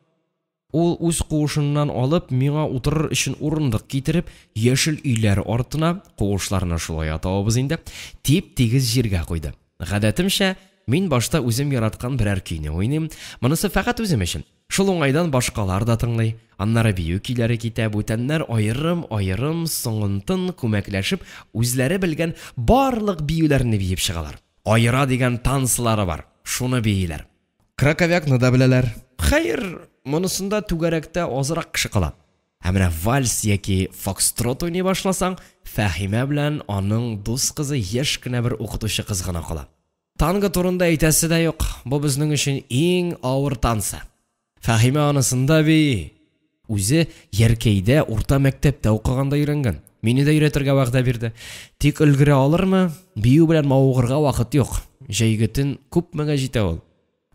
Ул үз куышыннан алып, миңа утырыр өчен урындык китереп, яшел өйләр артына, куышларны шулай атабыз инде, тип-тигез җиргә куйды. Гадәтемчә, мин башта үзем яраткан берәр көйне уйныйм, монысы фәкать үзем өчен. Шул уңайдан башкалар да тыңлый. Аннары бию көйләре китә, бүтәннәр аерым, соңынтын күмәкләшеп, үзләре белгән барлык биюләрне биеп чыгалар. Айыра дигән танцлары бар. Шуны бийләр. Краковякны да беләләр. Хәер, монысында түгәрәктә азрак кеше кала. Ә менә вальс яки фокстрот уйный башласаң, Фәһимә белән аның дус кызы яшь кенә бер укытучы кыз гына кала. Танго турында әйтәсе дә юк. Бу безнең өчен иң авыр танцы. Фәһимә анысында бии. Үзе Яркәйдә урта мәктәптә укыганда өйрәнгән. Мине дә өйрәтергә вәгъдә бирде. Тик өлгерә алырмы? Бию белән мавыгырга вакыт юк. Җәйгетен күпмегә җитә ул.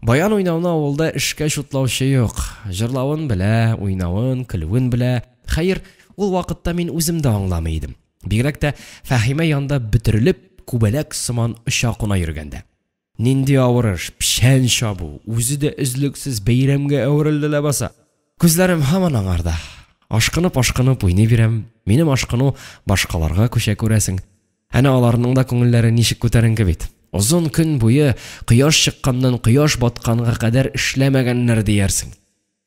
Баян уйнауны авылда эшкә шутлаучы юк. Җырлавын белә, уйнавын, көлүен белә. Хәер, ул вакытта мин үзем дә аңламый идем. Бигрәк тә Фәһимә янда бөтерелеп, күбәләк сыман оча куна йөргәндә. Нинди авыр эш, пишән чабу, үзе дә өзлексез бәйрәмгә әверелде ләбаса. Күзләрем һаман аңарда. Ашкынып уйный бирәм. Минем ашкыну башкаларга күчә күрәсең. Әнә аларның да күңелләре ничек күтәренке бит. Озын көн буе кояш чыкканнан кояш батканга кадәр эшләмәгәннәр диярсең.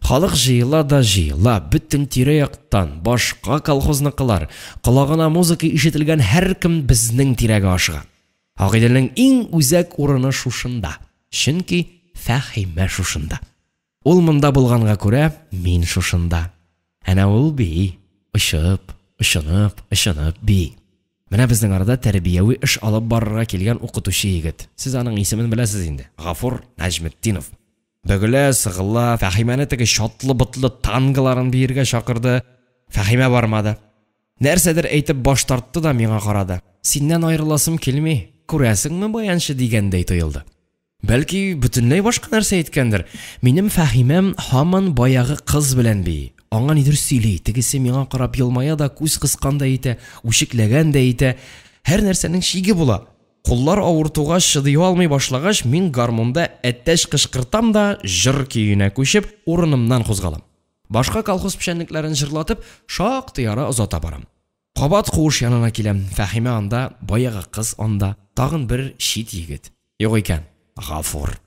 Халык җыела да җыела, бөтен тирә-яктан, башка колхозныкылар, колагына музыка ишетелгән һәркем безнең тирәгә ашыга. Агыйделнең иң үзәк урыны шушында. Чөнки Фәһимә шушында. Ул монда булганга күрә, мин шушында. Әнә ул бии, ышынып бии. Менә безнең арада тәрбияви эш алып барырга килгән укытучы егет. Сез аның исемен беләсез инде. Гафур Наҗметдинов. Бөгелә, сыгыла, Фәһимәне теге шатлы-ботлы танголарын биергә чакырды. Фәһимә бармады. Нәрсәдер әйтеп баш тартты да миңа карады. Синнән аерыласым килми. Күрәсеңме баянчы дигәндәй тоелды. Бәлки бөтенләй башка нәрсә әйткәндер. Минем Фәһимәм һаман баягы кыз белән бии. Аңа нидер сөйли, тегесе миңа карап елмая да, күз кысканда итә, үчекләгән дә итә. Һәр нәрсәнең шиге була. Куллар авыртуга шыдый алмый башлагач, мин гармунда әттәш кышкыртам да, җыр көенә күчеп, урынымнан кузгалам. Башка колхоз пешәнлекләрен җырлатып, шактый ара озата барам. Кабат куыш янына киләм. Фәһимә анда, баягы кыз анда, тагын бер чит егет. Юк икән, Гафур.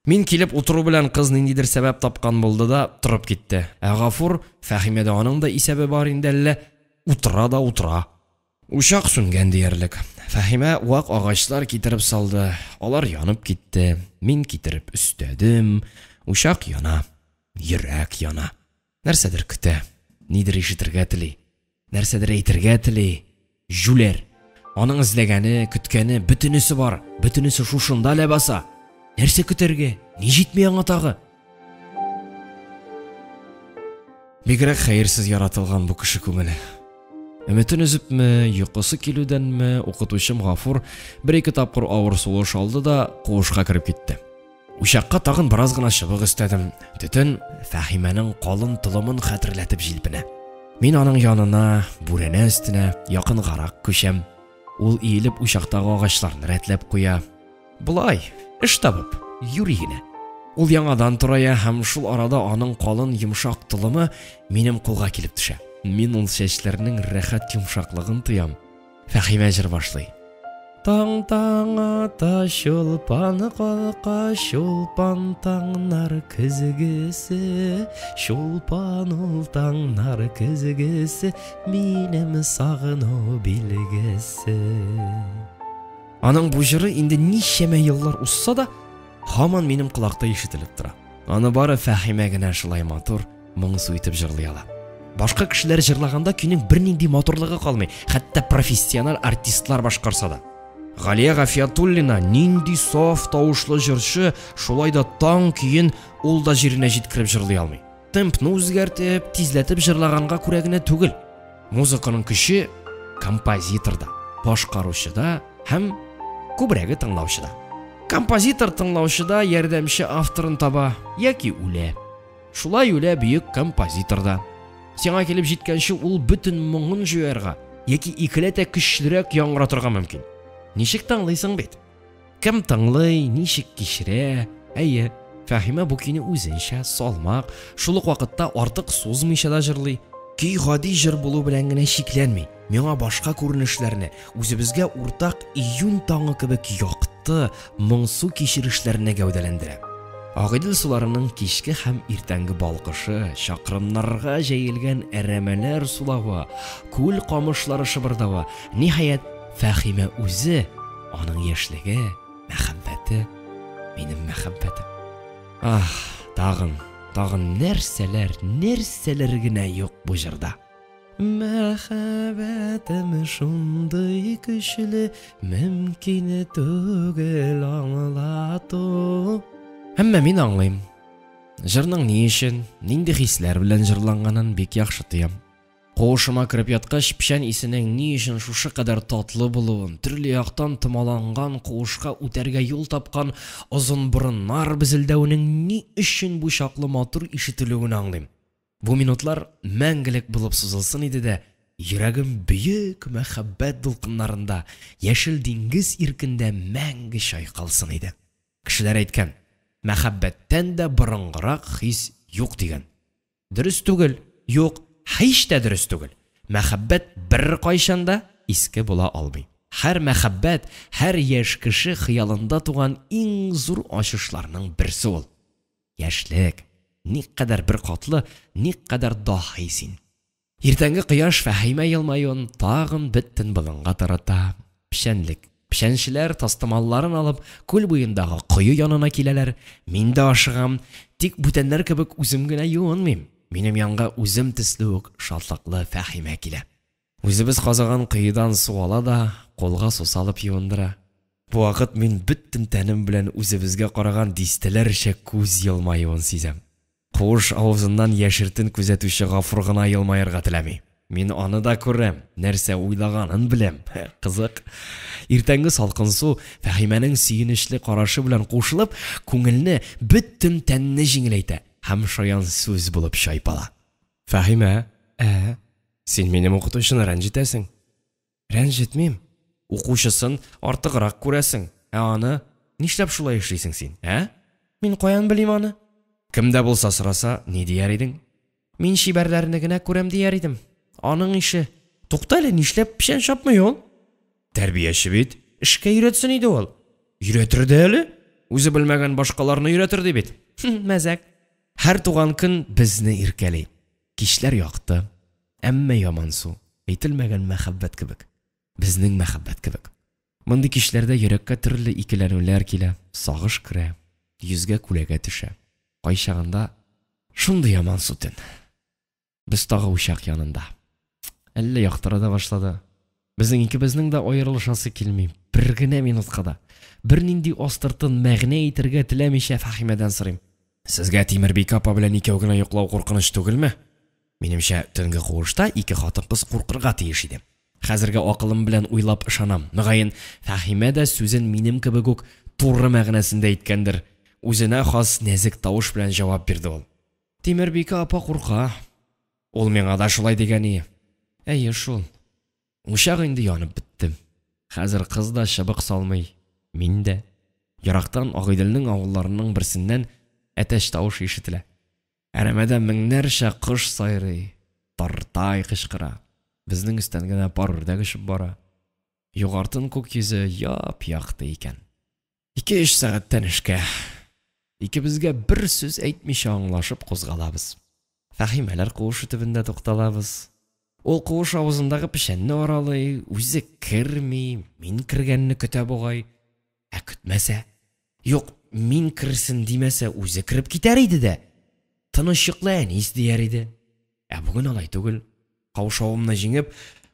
Мин килеп утыру белән кыз ниндидер сәбәп тапкан булды да торып китте. Ә Гафур, Фәһимәдә аның да исәбе бар инде әллә, утыра. Ушак сүнгән диярлек. Фәһимә вак агачлар китереп салды. Алар янып китте. Мин китереп өстәдем. Ушак яна. Йөрәк яна. Нәрсәдер көтә. Нидер ишетергә тели. Нәрсәдер әйтергә тели. Жүләр. Аның эзләгәне, көткәне бөтенесе бар. Бөтенесе шушында ләбаса. Нәрсә көтәргә? Ни җитми аңа тагы? Бигрәк хәерсез яратылган бу кеше күңеле. Өметен үзепме, йокысы килүдәнме, укытучым Гафур бер-ике тапкыр авыр сулыш алды да куышка кирип китте. Ушакка тагын бераз гына чыбык өстәдем. Төтен Фәһимәнең калын тылымын хәтерләтеп җилпенә. Мин аның янына, бүрәнә өстенә якынгарак күчәм. Ул иелеп ушактагы агачларны рәтләп куя. Булай, эш табып, юри генә. Ул яңадан турая һәм шул арада аның калын йомшак тылымы минем кулга килеп төшә. Мин ул чәчләрнең рәхәт йомшаклыгын тоям. Фәһимә җыр башлый. Таң ата шулпаны калка, шулпан таңнар көзгесе, шулпан ул таңнар көзгесе, минем сагыну билгесе. Аның бу җыры инде ничәмә еллар узса да, һаман минем кулакта ишетелеп тора. Аны бары Фәһимә генә шулай матур, моңсу итеп җырлый ала. Башка кешеләр җырлаганда көйнең бернинди матурлыгы калмый, хәтта профессиональ артистлар башкарса да. Галия Гафиятуллина нинди саф тавышлы җырчы, шулай да таң көен ул да җиренә җиткереп җырлый алмый. Темпны үзгәртеп, тизләтеп җырлаганга күрә генә түгел. Музыканың көче композиторда, башкаручыда һәм күбрәге тыңлаучыда. Композитор тыңлаучыда ярдәмче авторын таба яки үлә. Шулай үлә бөек композиторда. Сиңа килеп җиткәнче ул бөтен моңын җыярга яки икеләтә көчлерәк яңратырга мөмкин. Ничек тыңлыйсың бит? Кем тыңлый, ничек кичерә? Әйе, Фәһимә бу көйне үзенчә салмак, шул ук вакытта артык сузмыйча да җырлый. Көй гади җыр булу белән генә шикләнми. Миңа башка күренешләрне, үзебезгә уртак июнь таңы кебек якты, моңсу кичерешләрне гәүдәләндерә. Агыйдел суларының кичке һәм иртәнге балкышы, чакрымнарга җәелгән әрәмәләр сулавы, күл камышлары шыбырдавы, ниһаять Фәһимә үзе, аның яшьлеге, мәхәббәте, минем мәхәббәтем. Тагын нәрсәләр генә юк бу җырда. Мәхәббәтем шундый көчле, мөмкин түгел аңлату. Әмма мин аңлыйм. Җырның ни өчен, нинди хисләр белән җырланганын бик яхшы тоям. Куышыма кирип яткач, пишән исенең ни өчен шушы кадәр татлы булуын, төрле яктан томаланган куышка үтәргә юл тапкан озын борыннар безелдәүнең ни өчен бу чаклы матур ишетелүен аңлыйм. Бу минутлар мәңгелек булып сузылсын иде дә, йөрәгем бөек мәхәббәт дулкыннарында, яшел диңгез иркендә мәңге чайкалсын иде. Кешеләр әйткән, мәхәббәттән дә борынгырак хис юк дигән. Дөрес түгел, юк. Һич тә дөрес түгел. Мәхәббәт бер кайчанда иске була алмый. Һәр мәхәббәт, һәр яшь кеше хыялында туган иң зур ачышларның берсе ул. Яшьлек, никадәр бер катлы, никадәр даһи син. Иртәнге кояш Фәһимә елмаюын тагын бөтен болынга тарата. Пишәнчеләр тастымалларын алып, күл буендагы кое янына киләләр. Мин дә ашыгам, тик бүтәннәр кебек үзем генә юынмыйм. Минем янга үзем төсле үк шатлыклы Фәһимә килә. Үзебез казаган кыйдан су ала да, колга су салып юындыра. Бу вакыт мин бөтен тәнем белән үзебезгә караган дистәләрчә күз елмаюын сизәм. Куыш авызыннан яшертен күзәтүче Гафур гына елмаярга теләми. Мин аны да күрәм, нәрсә уйлаганын беләм. Кызык. Иртәнге салкын су Фәһимәнең сөенечле карашы белән кушылып, күңелне, бөтен тәнне җиңеләйтә. Һәм шаян сүз булып чайпала. Фәһимә, син минем укытучыны рәнҗетәсең. Рәнҗетмим. Укучысын артыграк күрәсең. Аны нишләп шулай эшлисең син, Мин каян белим аны? Кемдә булса сораса, ни дияр идең? Мин шибәрләрне генә күрәм дияр идем. Аның ише. Тукта әле, нишләп пишән шапмый ул? Тәрбияче бит, эшкә өйрәтсен иде ул. Өйрәтер дә әле. Үзе белмәгән башкаларны өйрәтер ди бит. Мәзәк. Һәр туган көн безне иркәли. Кичләр якты, әмма яман су. Әйтелмәгән мәхәббәт кебек. Безнең мәхәббәт кебек. Мондый кичләрдә йөрәккә төрле икеләнүләр килә, сагыш керә, йөзгә күләгә төшә. Кайчагында шундый яман су төн. Без тагы учак янында. Әллә яктыра да башлады. Безнең икебезнең дә аерылышасы килми. Бер генә минутка да. Бер нинди астыртын мәгънә итәргә теләмичә Фәһимәдән сорыйм. Сезгә Тимербик апа белән икәү генә йоклау куркыныч түгелме? Минемчә, төнге куышта ике хатын-кыз куркырга тиеш иде. Хәзергә акылым белән уйлап ышанам. Мөгаен, Фәһимә дә сүзен минем кебек үк туры мәгънәсендә әйткәндер. Үзенә хас нәзик тавыш белән җавап бирде ул. Тимербик апа курка. Ул миңа да шулай дигәни. Әйе шул. Учак инде янып биттем. Хәзер кыз да чыбык салмый. Мин дә. Ярактан Агыйделнең авылларының берсеннән әтәч тавыш ишетелә. Әрәмәдә меңнәрчә кош сайрый, тартай кычкыра. Безнең өстән генә пар үрдәк очып бара. Югартын күк йөзе яп-якты икән. 2-3 сәгатьтән эшкә. Икебезгә бер сүз әйтмичә аңлашып кузгалабыз. Фәһимәләр куышы төбендә тукталабыз. Ул куыш авызындагы пишәнне аралый, үзе керми, мин кергәнне көтә бугай. Көтмәсә, юк, мин кирсен димәсә, үзе кирип китәр иде дә. Тынычлыклы әнис дияр иде. Бүген алай түгел. Каушавымны җиңеп,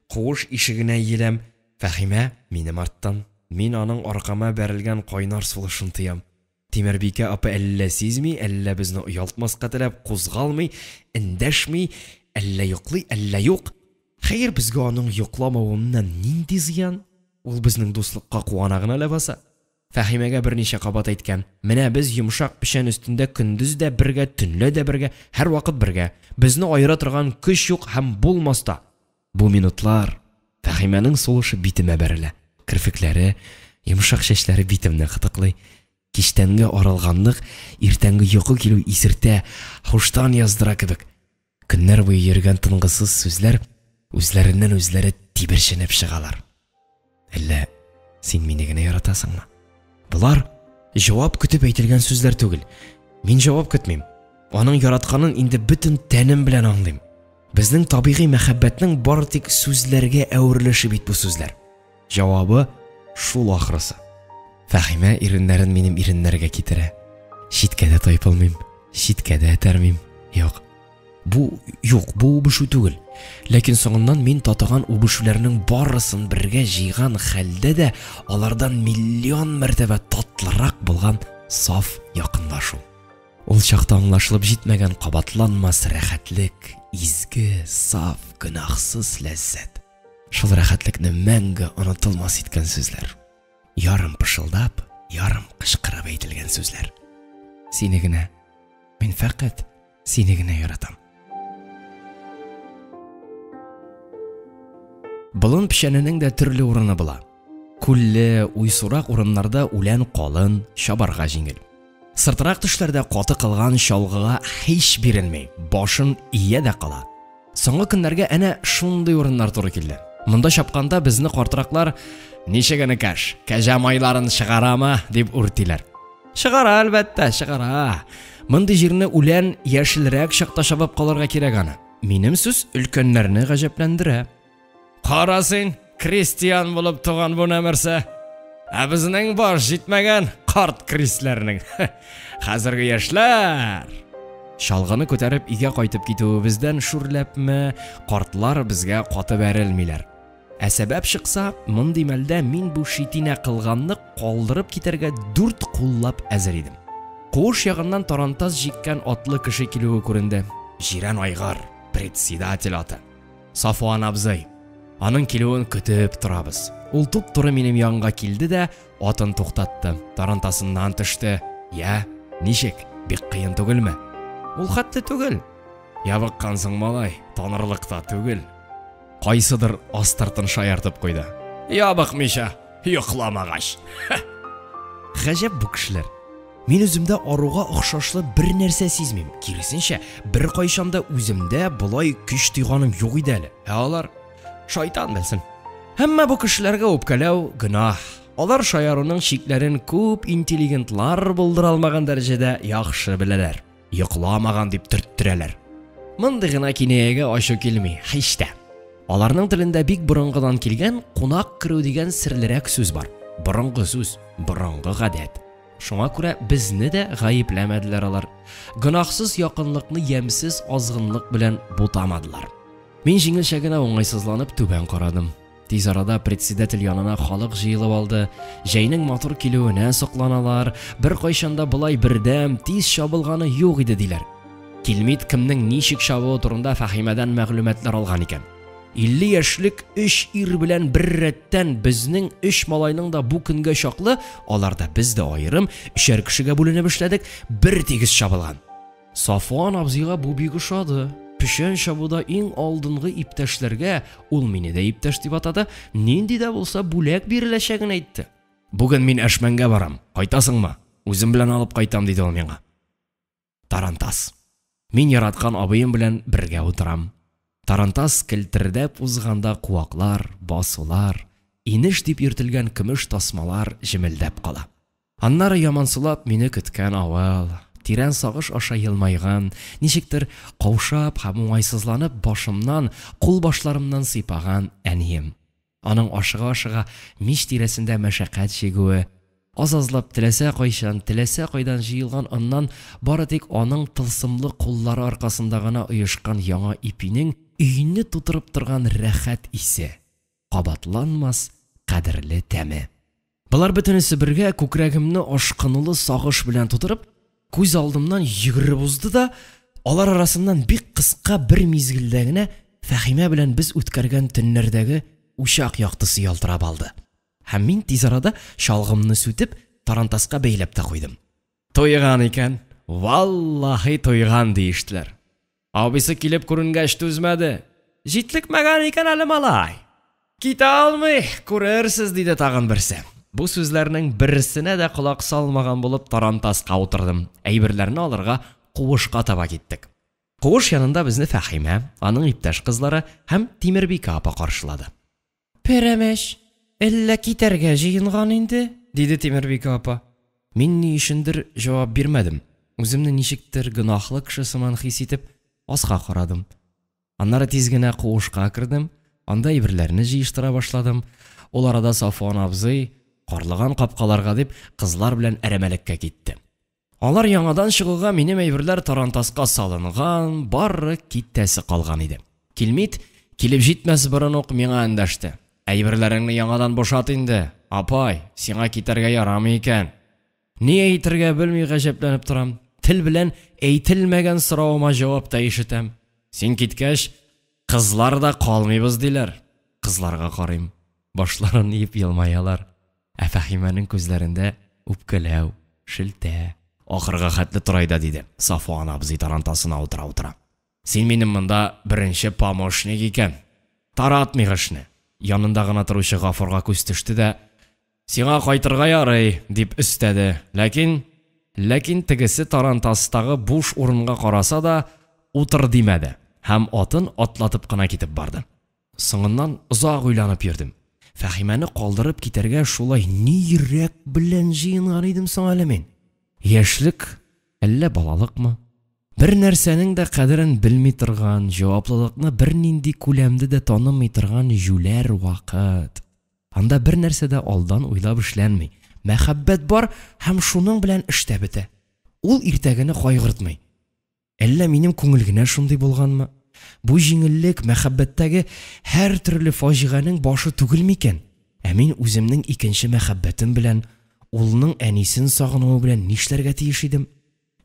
куыш ишегенә еләм. Фәһимә минем арттан, мин аның аркама бәрелгән кайнар сулышын тоям. Тимербикә апа әллә сизми, әллә безне оялтмаска теләп кузгалмый, эндәшми, әллә йоклый, әллә юк. Хәер, безгә аның йокламавыннан нинди зыян? Ул безнең дуслыкка куана гына ләбаса. Фәһимәгә берничә кабат әйткән. Менә без йомшак пишән өстендә көндез дә бергә, төнлә дә бергә, һәр вакыт бергә. Безне аера торган көч юк һәм булмаста. Бу минутлар Фәһимәнең сулышы битемә бәрелә. Кирфекләре, йомшак чәчләре битемне кытыклый. Киштәнге аралганлык, иртәнге йокы килү исертә, хуштан яздыра кебек. Көннәр буе йөргән тынгысыз сүзләр үзләреннән үзләре тиберченеп чыгалар. Әллә син мине генә яратасыңмы? Булар җавап көтеп әйтелгән сүзләр түгел. Мин җавап көтмим. Аның яратканын инде бөтен тәнем белән аңлыйм. Безнең табигый мәхәббәтнең бары тик сүзләргә әверелеше бит бу сүзләр. Җавабы шул ахрысы. Фәхимә иреннәрен минем иреннәргә китерә. Читкә дә тайпылмыйм, читкә дә этәрмим. Юк. Бу убышу түгел. Ләкин соңыннан мин татыган убышуларның барысын бергә җыйган хәлдә дә алардан миллион мәртәбә татлырак булган саф якынлашу. Ул чакта аңлашылып җитмәгән кабатланмас рәхәтлек, изге, саф, гөнаһсыз ләззәт. Шул рәхәтлекне мәңге онытылмас иткән сүзләр. Ярым пышылдап, ярым кычкырып әйтелгән сүзләр. Сине генә, мин фәкать сине генә яратам. Болын пешәненең дә төрле урыны була. Күлле, уйсурак урыннарда үлән калын, чабарга җиңел. Сыртырак төшләрдә каты кылган чалгыга һич бирелмәй, башын ия дә кала. Соңгы көннәргә әнә шундый урыннар туры килде. Монда чапканда безне картыраклар "Ничегене кәш, кәҗә майларын чыгарамы?" дип үртиләр. Чыгара, әлбәттә, чыгара. Мондый җирне үлән яшелрәк чакта чабып калырга кирәк аны. Минем сүз өлкәннәрне гаҗәпләндерә. Кара син, крестьян булып туган бу нәмерсә. Ә безнең баш җитмәгән карт крисләрнең. Хәзерге яшьләр. Шалгыны күтәреп игә кайтып китүебездән шүрләпме, картлар безгә каты бәрелмиләр. Ә сәбәп чыкса, мондый мәлдә мин бу шитинә кылганны калдырып китәргә 4 куллап әзер идем. Куыш ягыннан тарантас җиккән атлы кеше килүе күренде. Җирән Айгар, председатель аты. Сафуан абзый. Аның килүен көтеп торабыз. Ул туп-туры минем янга килде дә атын туктатты. Тарантасыннан төште. Я, ничек? Бик кыен түгелме? Ул хәтле түгел. Ябыккансың малай, танырлыкта түгел. Кайсыдыр астыртын шаяртып куйды. Ябыкмыйча, йокламагач. Гаҗәп бу кешеләр. Мин үземдә аруга охшашлы бер нәрсә сизмим. Киресенчә, бер кайчанда үземдә булай көч тойганым юк иде әле. Алар шайтан белсен. Һәммә бу кешеләргә үпкәләү гөнаһ. Алар шаяруның шикләрен күп интеллигентлар булдыра алмаган дәрәҗәдә яхшы беләләр. Йокламаган дип төрттөрәләр. Мондый гына кинаягә ачу килми, һич тә. Аларның телендә бик борынгыдан килгән кунак кирү дигән серлерәк сүз бар. Борынгы сүз, борынгы гадәт. Шуңа күрә безне дә гаепләмәделәр алар. Гөнаһсыз якынлыкны ямьсез азгынлык белән бутамадылар. Мин җиңелчә генә уңайсызланып түбән карадым. Тиз арада председатель янына халык җыелып алды. Җәйнең матур килүенә сокланалар. Бер кайчанда булай бердәм тиз чабылганы юк иде диләр. Килмит кемнең ничек чабуы турында Фәхимәдән мәгълүматлар алган икән. 50 яшьлек 3 ир белән бер рәттән безнең 3 малайның да бу көнгә чаклы, аларда без дә аерым 3 кешегә бүленеп эшләдек, бер тигез чабылган. Сафуан абзыйга бу бик ошады. Пешән чабуда иң алдынгы иптәшләргә, ул мине дә иптәш дип атады, нинди дә булса бүләк биреләчәген әйтте. Бүген мин Әшмәнгә барам, кайтасыңмы? Үзем белән алып кайтам диде ул миңа. Тарантас. Мин яраткан абыем белән бергә утырам. Тарантас келтердәп узганда куаклар, басулар, инеш дип йөртелгән көмеш тасмалар җемелдәп кала. Аннары ямансулап мине көткән авыл, тирән сагыш аша елмайган, ничектер каушап һәм уңайсызланып башымнан, кул башларымнан сыйпаган әнием. Аның ашыга-ашыга мич тирәсендә мәшәкать чигүе, азазлап теләсә кайчан, теләсә кайдан җыелган аннан бары тик аның тылсымлы куллары аркасында гына оешкан яңа ипинең өйне тутырып торган рәхәт исе, кабатланмас кадерле тәме. Булар бөтенесе бергә күкрәгемне ашкынулы сагыш белән тутырып, күз алдымнан йөгереп узды да, алар арасыннан бик кыска бер мизгелдә генә Фәхимә белән без үткәргән төннәрдәге учак яктысы ялтырап алды. Һәм мин тиз арада шалгымны сүтеп, тарантаска бәйләп тә куйдым. Тойган икән, валлаһи тойган диештеләр. Абыйсы килеп күренгәч түзмәде. Җитлекмәгән икән әле малай. Китә алмый, күрерсез диде тагын берсе. Бу сүзләрнең берсенә дә колак салмаган булып тарантаска утырдым. Әйберләрне алырга куышка таба киттек. Куыш янында безне Фәхимә, аның иптәш кызлары һәм Тимербикә апа каршылады. Пәрәмәш, әллә китәргә җыенган инде? Диде Тимербикә апа. Мин ни өчендер җавап бирмәдем. Үземне ничектер гөнаһлы кеше сыман хис итеп, аска карадым. Аннары тиз генә куышка кердем, анда әйберләрне җыештыра башладым. Ул арада Сафуан абзый карлыган капкаларга дип кызлар белән әрәмәлеккә китте. Алар яңадан чыгуга минем әйберләр тарантаска салынган, бары киттәсе калган иде. Килмит, килеп җитмәс борын ук миңа эндәште. Әйберләреңне яңадан бошат инде. Апай, сиңа китәргә ярамый икән. Ни әйтергә белми гаҗәпләнеп торам. Тел белән әйтелмәгән соравыма җавап та ишетәм. Син киткәч, кызлар да калмыйбыз диләр. Кызларга карыйм. Башларын иеп елмаялар. Ә Фәхимәнең күзләрендә үпкәләү, шелтә. Ахырга хәтле турайда диде. Сафуан абзый тарантасына утыра. Син минем монда беренче помощник икән. Таратмый эшне. Янында гына торучы Гафурга күз төште дә, сиңа кайтырга ярый дип өстәде. Ләкин тегесе тарантастагы буш урынга караса да утыр димәде. Һәм атын атлатып кына китеп барды. Соңыннан озак уйланып йөрдем. Фәхимәне калдырып китәргә шулай ни йөрәк белән җыенган идем соң әле мин? Яшьлек, әллә балалыкмы? Бер нәрсәнең дә кадерен белми торган, җаваплылыкны бернинди күләмдә дә танымый торган жүләр вакыт. Анда бер нәрсә дә алдан уйлап эшләнми. Мәхәббәт бар һәм шуның белән эштә бетә. Ул иртәгене кайгыртмый. Әллә минем күңел генә шундый булганмы? Бу җиңеллек мәхәббәттәге һәр төрле фаҗиганың башы түгел микән? Ә мин үземнең икенче мәхәббәтем белән, улның әнисен сагынуы белән нишләргә тиеш идем?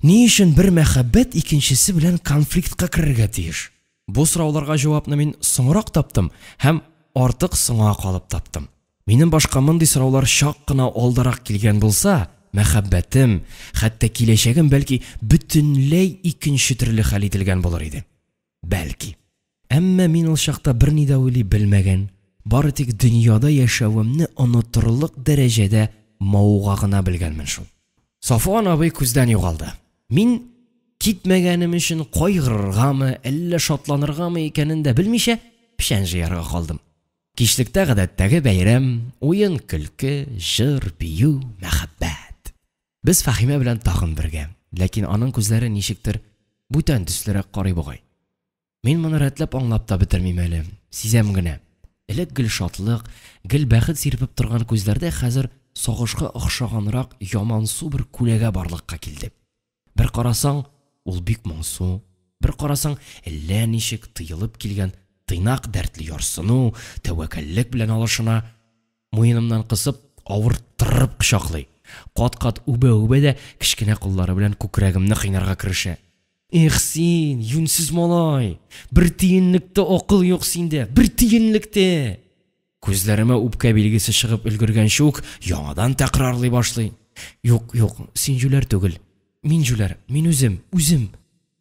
Ни өчен бер мәхәббәт икенчесе белән конфликтка керергә тиеш? Бу сорауларга җавапны мин соңрак таптым һәм артык соңга калып таптым. Минем башка мондый сораулар чак кына алдарак килгән булса, мәхәббәтем, хәтта киләчәгем бәлки бөтенләй икенче төрле хәл ителгән булыр иде. Бәлки. Әмма мин ул чакта берни дә уйлый белмәгән, бары тик дөньяда яшәвемне онытырлык дәрәҗәдә мауга гына белгәнмен шул. Сафуан абый күздән югалды. Мин китмәгәнем өчен кайгырыргамы, әллә шатланыргамы икәнен дә белмичә, пишән җыярга калдым. Кичлектә гадәттәге бәйрәм, уен, көлке, җыр, бию, мәхәббәт. Без Фәхимә белән тагын бергә, ләкин аның күзләре ничектер бүтән төслерәк карый бугай. Мин моны рәтләп аңлап та бетермим әле. Сизәм генә. Элек гел шатлык, гел бәхет сирпеп торган күзләрдә хәзер сагышка охшаганрак яман су бер күләгә барлыкка килде. Бер карасаң, ул бик моңсу. Бер карасаң, әллә ничек тыелып килгән тыйнак дәртле ярсыну, тәвәккәллек белән алышына, муенымнан кысып, авырттырып кочаклый. Кат-кат үбә-үбә дә кечкенә куллары белән күкрәгемне кыйнарга керешә. Эх син, юнсыз малай, бер тиенлектә акыл юк синдә, бер тиенлектә. Күзләремә үпкә билгесе чыгып өлгергәнче үк яңадан тәкрарлый башлый. Юк, син жүләр түгел. Мин жүләр, мин үзем.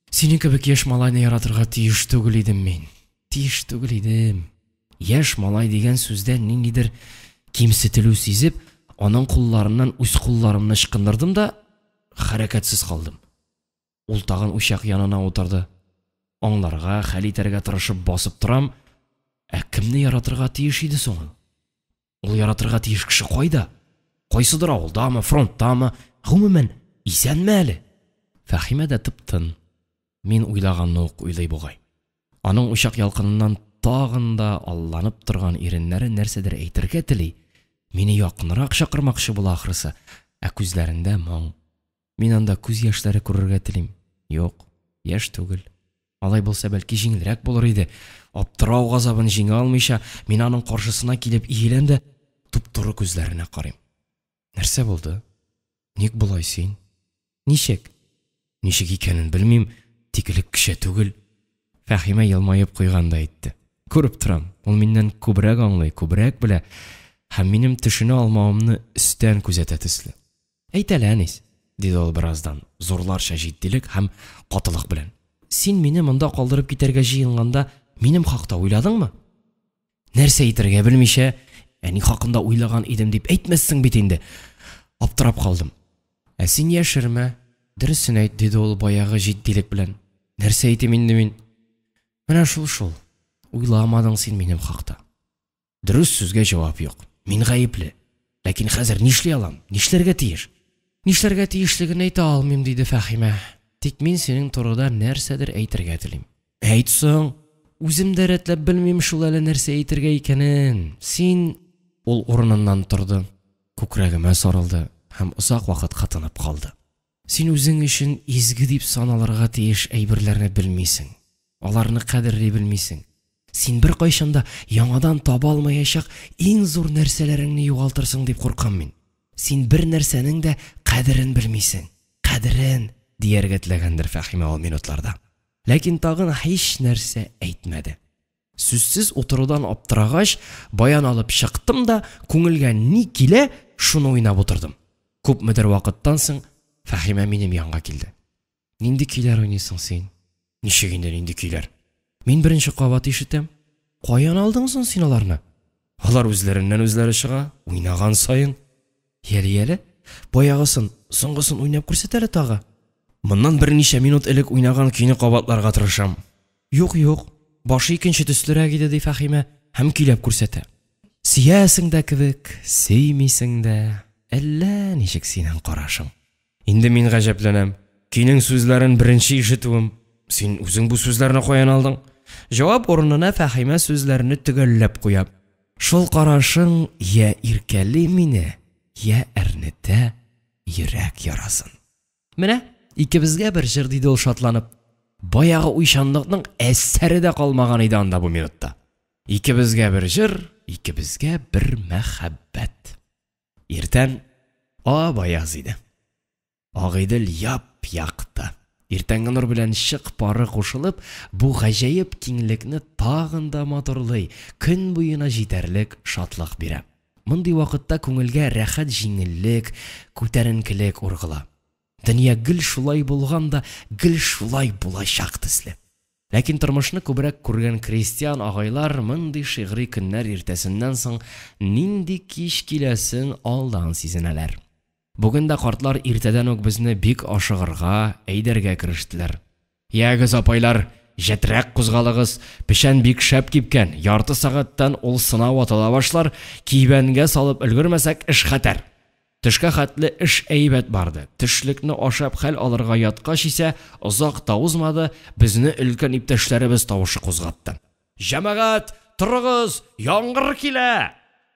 Синең кебек яшь малайны яратырга тиеш түгел идем мин. Тиеш түгел идем. Яшь малай дигән сүздән ниндидер кимсетелү сизеп, аның кулларыннан үз кулларымны ычкындырдым да хәрәкәтсез калдым. Ул тагын учак янына утырды. Аңларга, хәл итәргә тырышып басып торам. Ә кемне яратырга тиеш иде соң? Ул яратырга тиеш кеше кайда? Кайсыдыр авылдамы, фронттамы, гомумән исәнме әле? Фәхимә дә тып-тын. Мин уйлаганны ук уйлый бугай. Аның учак ялкыныннан тагын да алланып торган иреннәре нәрсәдер әйтергә тели. Мине якынрак чакырмакчы була ахрысы. Ә күзләрендә моң. Мин анда күз яшьләре күрергә телим. Юк, яшь түгел. Алай булса бәлки җиңелрәк булыр иде. Аптырау газабын җиңә алмыйча, мин аның каршысына килеп иеләм дә туп-туры күзләренә карыйм. Нәрсә булды? Ник булай син? Ничек? Ничек икәнен белмим, тик элек кеше түгел. Фәхимә елмаеп куйганда әйтте. Күреп торам, ул миннән күбрәк аңлый, күбрәк белә, һәм минем төшенә алмавымны өстән күзәтә төсле. Әйт әле, әнис, диде ул бераздан, зурларча җитдилек һәм катылык белән. Син мине монда калдырып китәргә җыенганда, минем хакта уйладыңмы? Нәрсә әйтергә белмичә, әни хакында уйлаган идем дип әйтмәссең бит инде. Аптырап калдым. Ә син яшермә, дөресен әйт, диде ул баягы җитдилек белән. Нәрсә әйтим инде мин? Менә шул. Уйламадың син минем хакта. Дөрес сүзгә җавап юк. Мин гаепле. Ләкин хәзер нишли алам? Нишләргә тиеш? Нишләргә тиешлеген әйтә алмыйм, диде Фәхимә. Тик мин синең турыда нәрсәдер әйтергә телим. Әйт соң. Үзем дә рәтләп белмим шул әле нәрсә әйтергә икәнен. Син... Ул урыныннан торды. Күкрәгемә сарылды һәм озак вакыт катынып калды. Син үзең өчен изге дип саналырга тиеш әйберләрне белмисең. Аларны кадерли белмисең. Син бер кайчанда яңадан таба алмаячак иң зур нәрсәләреңне югалтырсың дип куркам мин. Син бер нәрсәнең дә кадерен белмисең. Кадерен дияргә теләгәндер Фәхимә ул минутларда. Ләкин тагын һич нәрсә әйтмәде. Сүзсез утырудан аптырагач, баян алып чыктым да, күңелгә ни килә, шуны уйнап утырдым. Күпмедер вакыттан соң Фәхимә минем янга килде. Нинди көйләр уйныйсың син? Ничек инде нинди көйләр? Мин беренче кабат ишетәм. Каян алдың соң син аларны? Алар үзләреннән үзләре чыга, уйнаган саен. Яле, баягысын, соңгысын уйнап күрсәт әле тагы. Моннан берничә минут элек уйнаган көйне кабатларга тырышам. Юк, башы икенче төслерәк иде ди Фәхимә һәм көйләп күрсәтә. Сөясең дә кебек, сөймисең дә, әллә ничек синең карашың. Инде мин гаҗәпләнәм. Көйнең сүзләрен беренче ишетүем. Син үзең бу сүзләрне каян алдың? Җавап урынына Фәхимә сүзләрне төгәлләп куя. Шул карашың я иркәли мине, я әрнетә йөрәк ярасын. Менә икебезгә бер җыр диде ул шатланып. Баягы уйчанлыкның әсәре дә калмаган иде анда бу минутта. Икебезгә бер җыр, икебезгә бер мәхәббәт. Иртән баяз иде. Агыйдел яп-якты. Иртәнге нур белән чык пары кушылып, бу гаҗәеп киңлекне тагын да матурлый, көн буена җитәрлек шатлык бирә. Мондый вакытта күңелгә рәхәт җиңеллек, күтәренкелек ургыла. Дөнья гел шулай булган да, гел шулай булачак төсле. Ләкин тормышны күбрәк күргән крестьян агайлар мондый шигъри көннәр иртәсеннән соң нинди кич киләсен алдан сизенәләр. Бүген дә картлар иртәдән үк безне бик ашыгырга, әйдәргә керештеләр. Ягыз апайлар, җәтрәк кузгалыгыз, пешән бик шәп кипкән, ярты сәгатьтән ул сынау атыла башлар, кибәнгә салып өлгермәсәк эш хәтәр. Төшкә хәтле эш әйбәт барды. Төшлекне ашап хәл алырга яткач исә, озак та узмады, безне өлкән иптәшләребез тавышы кузгатты. Җәмәгать, торыгыз, яңгыр килә!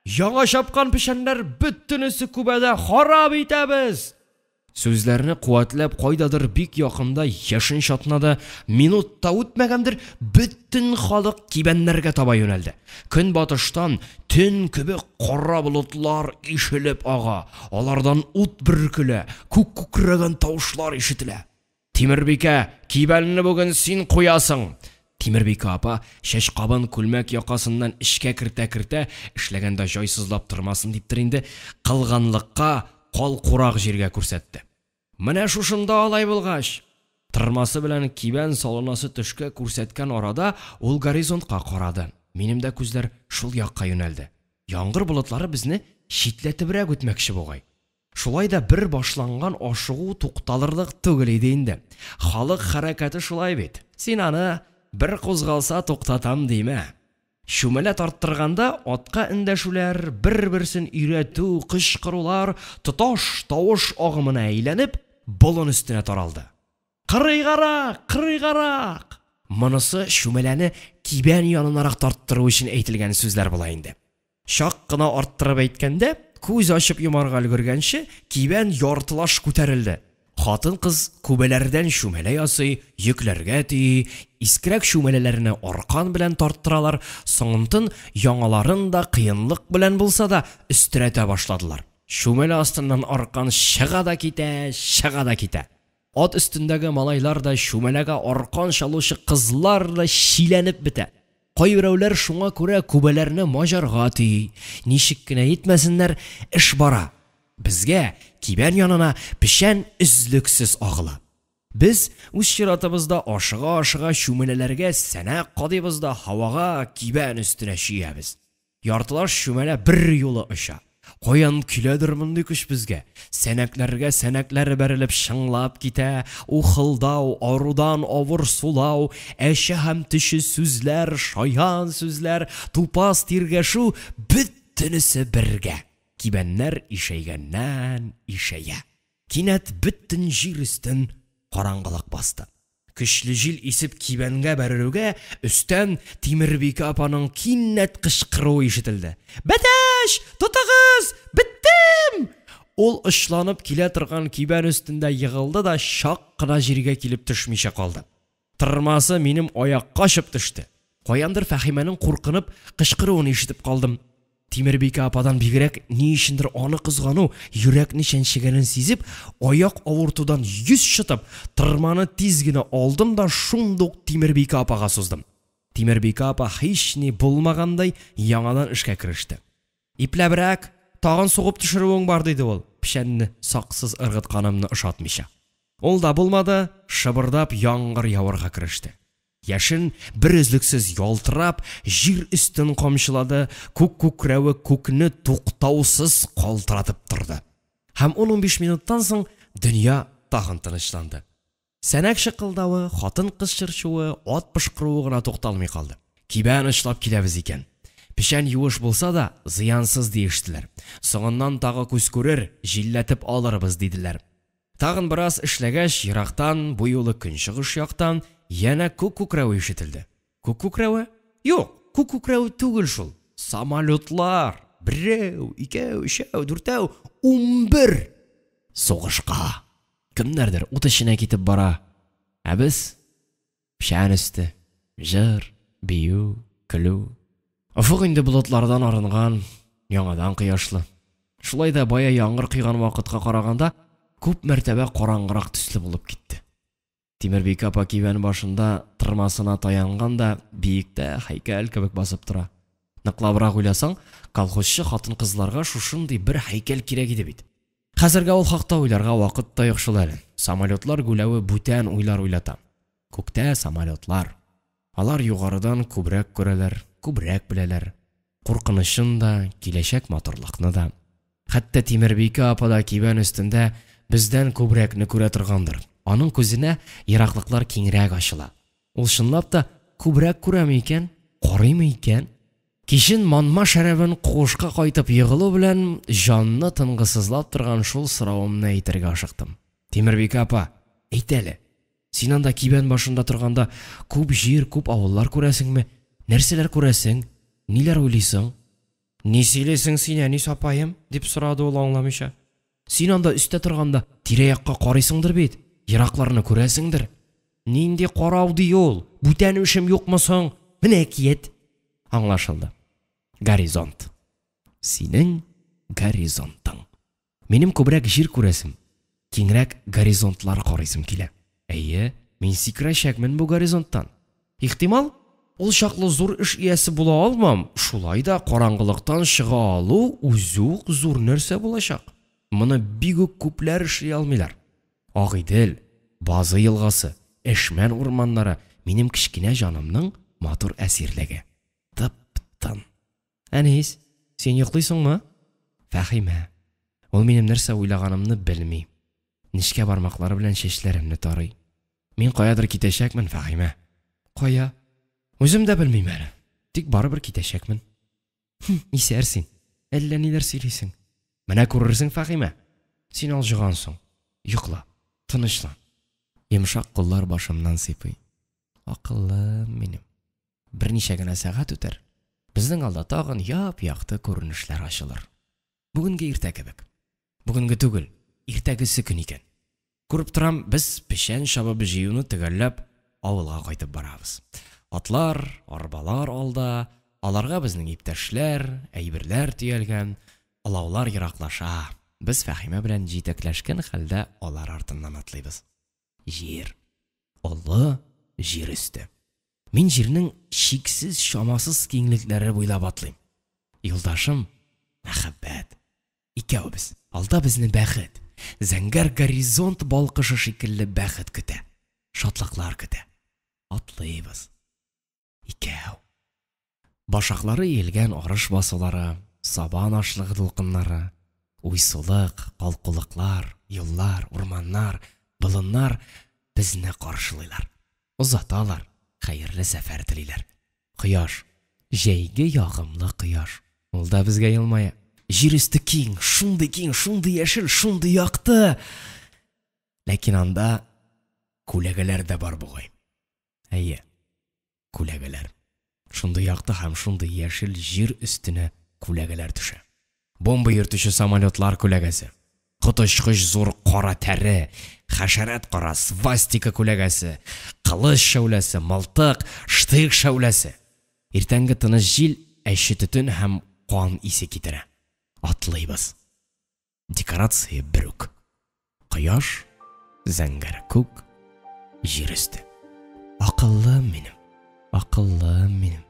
Яңа чапкан пешәннәр бөтенесе күбәдә харап итәбез. Сүзләрне куәтләп кайдадыр бик якында яшен чатнады. Минутта үтмәгәндер, бөтен халык кибәннәргә таба юнәлде. Көн батыштан төн кебек кара болытлар ишелеп ага. Алардан ут бөркелә, күк-күкрәгән тавышлар ишетелә. Тимербикә, кибәнне бүген син куясың. Тимербикә апа шәч кабын күлмәк якасыннан эшкә кертә, эшләгәндә җайсызлап тормасын диптер инде, кылганлыкка кал-курак җиргә күрсәтте. Менә шушында алай булгач, тырмасы белән кибән салынасы төшкә күрсәткән арада ул горизонтка карады. Минем дә күзләр шул якка юнәлде. Яңгыр болытлары безне читләтебрәк үтмәкче бугай. Шулай да бер башланган ашыгу тукталырлык түгел иде инде. Халык хәрәкәте шулай бит. Син аны бер кузгалса туктатам димә. Шүмәлә тарттырганда атка эндәшүләр, бер-берсен өйрәтү, кычкырулар тоташ тавыш агымына әйләнеп, болын өстенә таралды. Кырыйгарак! Монысы шүмәләне кибән янынарак тарттыру өчен әйтелгән сүзләр була инде. Шак кына арттырып әйткәндә, күз ачып йомарга өлгергәнче кибән яртылаш күтәрелде. Хатын-кыз күбәләрдән шүмәлә ясый, йөкләргә тии, искерәк шүмәләләрне аркан белән тарттыралар, соңынтын яңаларын да кыенлык белән булса да өстерәтә башладылар. Шүмәлә астыннан аркан чыга да китә. Ат өстендәге малайлар да шүмәләгә аркан чалучы кызлар да шиләнеп бетә. Кайберәүләр шуңа күрә күбәләрне мажарга тии. Ничек кенә итмәсеннәр, эш бара. Безгә кибән янына пешән үзлексез агыла. Без үз чиратыбызда ашыга-ашыга шүмәләләргә сәнәк кадыйбыз да һавага кибән өстенә чиябез. Яртылаш шүмәлә бер юлы оча. Каян киләдер мондый көч безгә? Сәнәкләргә сәнәкләре бәрелеп шыңлап китә, ухылдау, арудан авыр сулау, әче һәм теше сүзләр, шаян сүзләр, тупас тиргәшү бөтенесе бергә. Кибәннәр ишәйгәннән ишәя. Кинәт бөтен җир өстен караңгылык басты. Көчле җил исеп кибәнгә бәрелүгә, өстән Тимербикә апаның кинәт кычкыруы ишетелде. Бәтәш! Тотыгыз! Биттем! Ул ышланып килә торган кибән өстендә егылды да шак кына җиргә килеп төшмичә калды. Тырмасы минем аякка чып төште. Каяндыр Фәхимәнең куркынып кычкыруын ишетеп калдым. Тимербикә ападан бигрәк ни өчендер аны кызгану, йөрәкне чәнчегәнен сизеп, аяк авыртудан йөз шытып, тырманы тиз генә алдым да шундук Тимербикә апага суздым. Тимербикә апа һич ни булмагандай яңадан эшкә кереште. Ипләбрәк, тагын сугып төшерүең бар диде ул, пишәнне саксыз ыргытканымны ошатмыйча. Ул да булмады, шыбырдап яңгыр явырга кереште. Яшен бер өзлексез ялтырап, җир өстен камчылады, күк күкрәве күкне туктаусыз калтыратып торды. Һәм 15 минуттан соң дөнья тагын тынычланды. Сәнәк шыкылдавы, хатын-кыз чырчуы, ат пышкыруы гына тукталмый калды. Кибән ычлап киләбез икән. Пишән юыш булса да, зыянсыз диештеләр. Соңыннан тагы күз күрер, җилләтеп алырбыз диделәр. Тагын бераз эшләгәч, ерактан, бу юлы көнчыгыш яктан яна күк күкрәве ишетелде. Күк күкрәве? Юк, күк күкрәве түгел шул. Самолетлар. 1, 2, 3, 4, 11. Сугышка. Кемнәрдер ут эченә китеп бара. Ә без пишән өсте, җыр, бию, көлү. Офык инде болытлардан арынган, яңадан кояшлы. Шулай да бая яңгыр кыйган вакытка караганда күп мәртәбә караңгырак төсле булып китте. Тимербикә апа кибән башында тырмасына таянганда биектә һәйкәл кебек басып тора. Ныклабрак уйласаң, колхозчы хатын-кызларга шушындый бер һәйкәл кирәк иде бит. Хәзергә ул хакта уйларга вакыт та юк шул әле. Самолетлар гүләве бүтән уйлар уйлата. Күктә самолетлар. Алар югарыдан күбрәк күрәләр, күбрәк беләләр. Куркынычын да, киләчәк матурлыкны да. Хәтта Тимербикә апа да кибән өстендә бездән күбрәкне күрә торгандыр. Аның күзенә ераклыклар киңрәк ачыла. Ул чынлап та күбрәк күрәме икән, карыймы икән? Кичен манма шәрәбен куышка кайтып егылу белән җанны тынгысызлап торган шул соравымны әйтергә ашыктым. Тимербикә апа, әйт әле. Син анда кибән башында торганда күп җир, күп авыллар күрәсеңме? Нәрсәләр күрәсең? Ниләр уйлыйсың? Ни сөйләсең син, әни сапаем? Дип сорады ул аңламыйча. Син анда өстә торганда тирә-якка карыйсыңдыр бит. Еракларны күрәсеңдер. Нинди карау ди ул? Бүтән эшем юкмы соң? Менә киет. Аңлашылды. Горизонт. Синең горизонтың. Минем күбрәк җир күрәсем. Киңрәк горизонтлар карыйсым килә. Әйе, мин сикерәчәкмен бу горизонттан. Ихтимал, ул чаклы зур эш иясе була алмам. Шулай да караңгылыктан чыга алу үзе зур нәрсә булачак. Моны бик үк күпләр эшли алмыйлар. Агыйдел, Базы елгасы, Эшмән урманнары минем кичкенә җанымның матур әсирлеге. Тып-тын. Әнис, син йоклыйсыңмы? Фәхимә. Ул минем нәрсә уйлаганымны белми. Нишкә бармаклары белән чәчләремне тарый. Мин каядыр китәчәкмен, Фәхимә. Кая? Үзем дә белмим әле. Тик барыбер китәчәкмен. Исәрсин. Әллә ниләр сөйлисең? Менә күрерсең, Фәхимә. Син алҗыгансың. Йокла. Тынычлан. Йомшак куллар башымнан сыйпый. Акыллым минем. Берничә генә сәгать үтәр. Безнең алда тагын яп-якты күренешләр ачылыр. Бүгенге иртә кебек. Бүгенге түгел, иртәгесе көн икән. Күреп торам, без пешән чабып җыюны төгәлләп авылга кайтып барабыз. Атлар, арбалар алда, аларга безнең иптәшләр, әйберләр төялгән, алаулар ераклаша. Без Фәхимә белән җитәкләшкән хәлдә алар артыннан атлыйбыз. Җир. Олы җир өсте. Мин җирнең чиксез, шамасыз киңлекләре буйлап атлыйм. Юлдашым, мәхәббәт. Икәүбез. Алда безне бәхет, зәңгәр горизонт балкышы шикелле бәхет көтә. Шатлыклар көтә. Атлыйбыз. Икәү. Башаклары иелгән арыш басулары, сабан ашлыгы дулкыннары, уйсулык, калкулыклар, юллар, урманнар, болыннар безне каршылыйлар. Узаталар, хәерле сәфәр телиләр. Кояш, җәйге ягымлы кояш. Ул да безгә елмая. Җир өсте киң, шундый яшел, шундый якты. Ләкин анда күләгәләр дә бар бугай. Әйе, күләгәләр. Шундый якты һәм шундый яшел җир өстенә күләгәләр төшә. Бомба йөртүче самолетлар күләгәсе. Коточкыч зур кара тәре, хәшәрәт кара свастика күләгәсе, кылыч шәүләсе, мылтык, штык шәүләсе. Иртәнге тыныч җил әче төтен һәм кан исе китерә. Атлыйбыз. Декорация бер үк. Кояш, зәңгәр күк, җир өсте. Акыллы минем, акыллы минем.